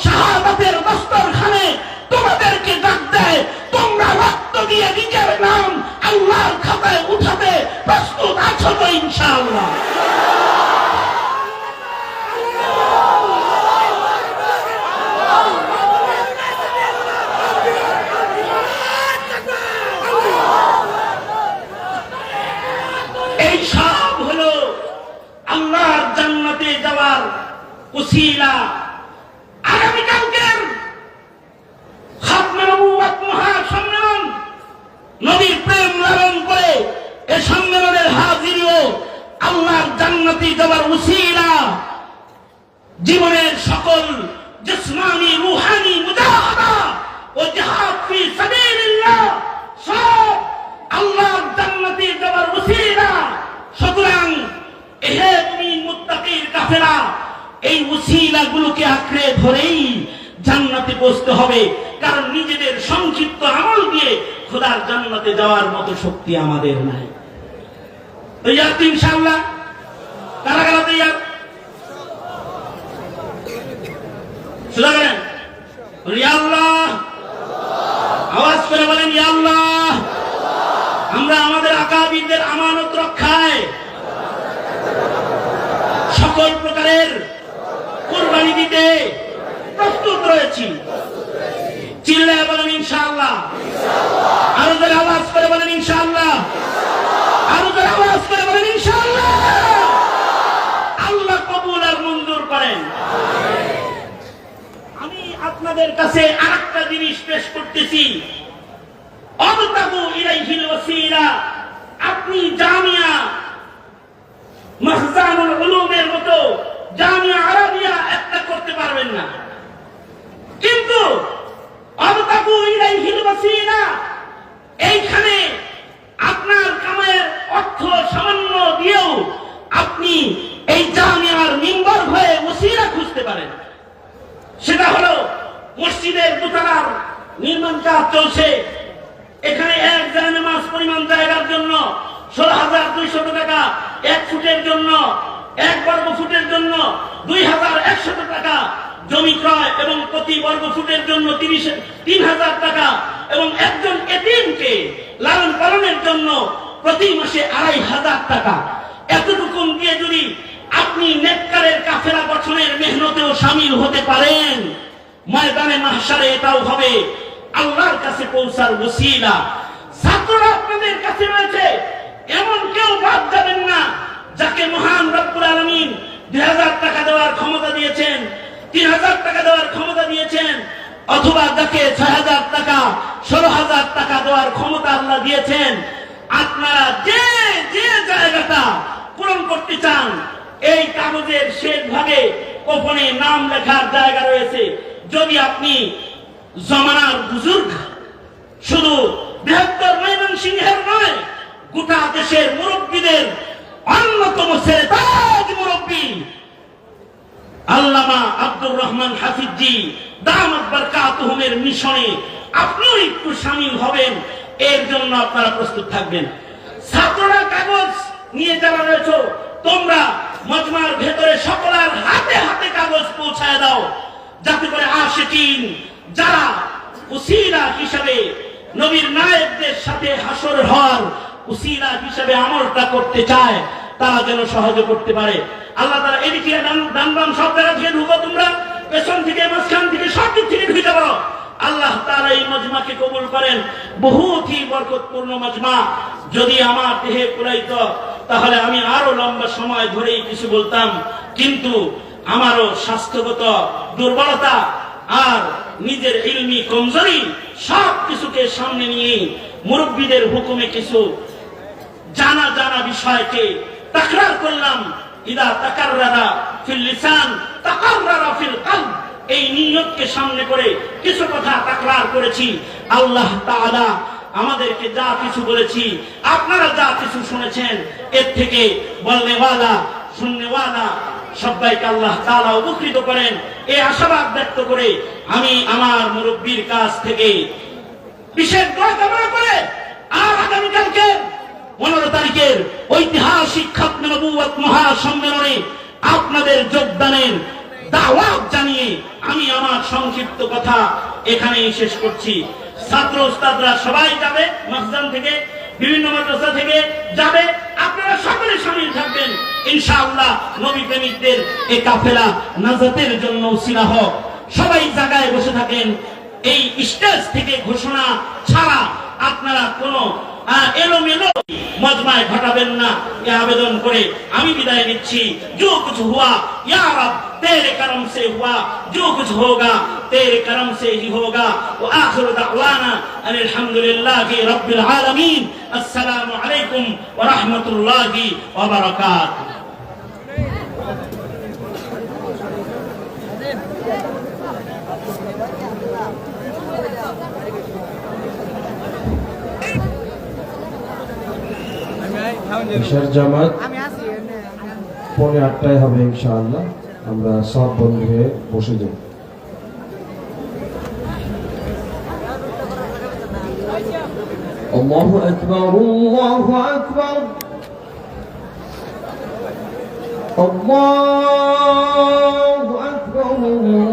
শাহাদাতের দস্তরখানে তোমাদেরকে ডাক দেয়, তোমরা রক্ত দিয়ে নিজের নাম আল্লাহর খাতায় উঠাতে প্রস্তুত আছো তো ইনশাআল্লাহ? এই সব হলো আল্লাহর জান্নাতে যাওয়ার উসিলা। আগামীকালকের খাতমে নবুওয়াত মহাসম্মেলন নবীর প্রেম লালন করে এ সম্মেলনের হাজিরিও আল্লাহর জান্নাতে যাওয়ার উসিলা। জীবনের সকল জিসমানি রূহানি মুজাহাদা ও জিহাদ ফি সাবিলিল্লাহ সব আল্লাহর জান্নাতে যাওয়ার উসিলা। সুতরাং এহে মুমিন মুত্তাকির কাফেলা, এই উসিলাগুলোকে আঁকড়ে ধরেই জান্নাতে পৌঁছতে হবে। কারণ নিজেদের সংক্ষিপ্ত আমল দিয়ে খোদার জান্নাতে যাওয়ার মতো শক্তি আমাদের নাই। তৈয়ার তো ইনশাআল্লাহ? কারা কারা তৈয়ার? শুধু বলেন ইয়া আল্লাহ, আওয়াজ করে বলেন ইয়া আল্লাহ। আমরা আমাদের আকাবিরদের আমানত রক্ষায় সকল প্রকারের কুরবানি দিতে প্রস্তুত রয়েছি। চিল্লায় বলেন ইনশাআল্লাহ। আরো জোরে আওয়াজ করে বলেন ইনশাআল্লাহ। আরো জোরে আওয়াজ করে বলেন ইনশাআল্লাহ। আল্লাহ কবুল আর মঞ্জুর করেন। আপনাদের কাছে আরেকটা জিনিস পেশ করতেছি, অবতাগু ইলাইহিল ওয়াসিলা। আপনি জামিয়া মাহজানুল উলুমের মতো জামিয়া আরাবিয়া একটা করতে পারবেন না, কিন্তু অবতাগু ইলাইহিল ওয়াসিলা এইখানে আপনার কামায়ের অর্থ সামান্য দিয়েও আপনি এই জামিয়ার মিম্বর হয়ে ওসিলা খুঁজতে পারেন। সেটা হলো মসজিদের দোতলার নির্মাণ কাজ চলছে, এখানে এক জায়নামাজ পরিমাণ জায়গার জন্য 16,200 টাকা, 1 ফুটের জন্য 1 বর্গ ফুটের জন্য 2,100 টাকা জমি ক্রয় এবং প্রতি বর্গ ফুটের জন্য 3,000 টাকা, এবং একজন এতিমকে লালন পালনের জন্য প্রতি মাসে 2,500 টাকা। এতটুকু দিয়ে যদি আপনি নেককারের কাফেলা গঠনের মেহনতেও শামিল হতে পারেন, ময়দানে মাহশারে এটাও হবে আল্লাহর কাছে পৌঁছার ওসিলা। ছাত্ররা আপনাদের কাছে রয়েছে, এমন কেউ বাদ যাবেন না যাকে মহান রব্বুল আলামিন 2,000 টাকা দেওয়ার ক্ষমতা দিয়েছেন, 3,000 টাকা দেওয়ার ক্ষমতা দিয়েছেন, অথবা যাকে 6,000 টাকা 16,000 টাকা দেওয়ার ক্ষমতা আল্লাহ দিয়েছেন। আপনারা যে যে জায়গাটা পূরণ করতে চান, এই কাগজের শেষ ভাগে গোপনে নাম লেখার জায়গা রয়েছে। যদি আপনি জমানার বুজুর্গ, শুধু বৃহত্তর ময়মনসিংহের নয়, গোটা দেশের মুরব্বীদের অন্যতম সেরেতাজ মুরব্বী আল্লামা আব্দুর রহমান হাফিজি দামাত বারকাতুহুমের মিশনে আপনিও একটু শামিল হবেন, এর জন্য আপনারা প্রস্তুত থাকবেন। ছাত্ররা কাগজ নিয়ে যারা রয়েছে, তোমরা মজমার ভেতরে সকলের হাতে হাতে কাগজ পৌঁছায় দাও, যাতে করে আশিকিন যারা উসিলা হিসাবে নবীর নায়েবদের সাথে হাসর হওয়ার উসিলা হিসাবে আমলটা করতে চায়, তারা যেন সহজে করতে পারে। আল্লাহ তাআলা এদিকে ডান বাম সব জায়গা থেকে ঢুকো, তোমরা পেছন থেকে মাঝখান থেকে সব দিক থেকে ঢুকে পড়ো। আল্লাহ তাআলা এই মজমাকে কবুল করেন, বহুত হি বরকতপূর্ণ মজমা। যদি আমার দেহে কুলাইতো তাহলে আমি আরো লম্বা সময় ধরেই কিছু বলতাম, কিন্তু আমারও স্বাস্থ্যগত দুর্বলতা আর নিজের ইলমি কমজোরি সব কিছুকে সামনে নিয়ে মুরব্বীদের হুকুমে কিছু জানা বিষয়কে তাকরার করলাম। ইদা তাকাররারা ফিল লিসান তাকাররারা ফিল কলব, এই নিয়তকে সামনে করে কিছু কথা তাকরার করেছি। আল্লাহ তাআলা আমাদেরকে যা কিছু বলেছি, আপনারা যা কিছু শুনেছেন, এর থেকে বলনেওয়ালা শুননেওয়ালা সবাইকে আল্লাহ তাআলা উপকৃত করেন, এই আশাবাদ ব্যক্ত করে আমি আমার মুরব্বীর কাছ থেকে বিশেষ দোয়া কামনা করে আর আগামীকালকে 15 তারিখের ঐতিহাসিক খাতমে নবুয়ত মহাসম্মেলনে আপনাদের যোগদানের দাওয়াত জানিয়ে আমি আমার সংক্ষিপ্ত কথা এখানেই শেষ করছি। ছাত্র উস্তাদরা সবাই যাবে, মাহজান থেকে বিভিন্ন মাদ্রাসা থেকে যাবে, আপনারা সকলে শামিল থাকবেন ইনশাআল্লাহ। নবী প্রেমিকদের এই কাফেলা নাজাতের জন্য উসিলা হোক। সবাই জায়গায় বসে থাকেন, এই স্টেজ থেকে ঘোষণা ছাড়া আপনারা কোনো এলোমেলো মজমায় ঘটাবেন না, এ আবেদন করে আমি বিদায় নিচ্ছি। जो कुछ हुआ या रब तेरे करम से हुआ, जो कुछ होगा तेरे करम से ही होगा। व आखिर दावाना अल्हम्दुलिल्लाहि रब्बिल आलमीन। अस्सलामु अलैकुम व रहमतुल्लाहि व बरकातुहू। ঈশার জামাত 8:45 হবে ইনশাআল্লাহ। আমরা সব বন্ধু হয়ে বসে যাই। আল্লাহু আকবার, আল্লাহু আকবার, আল্লাহু আকবার।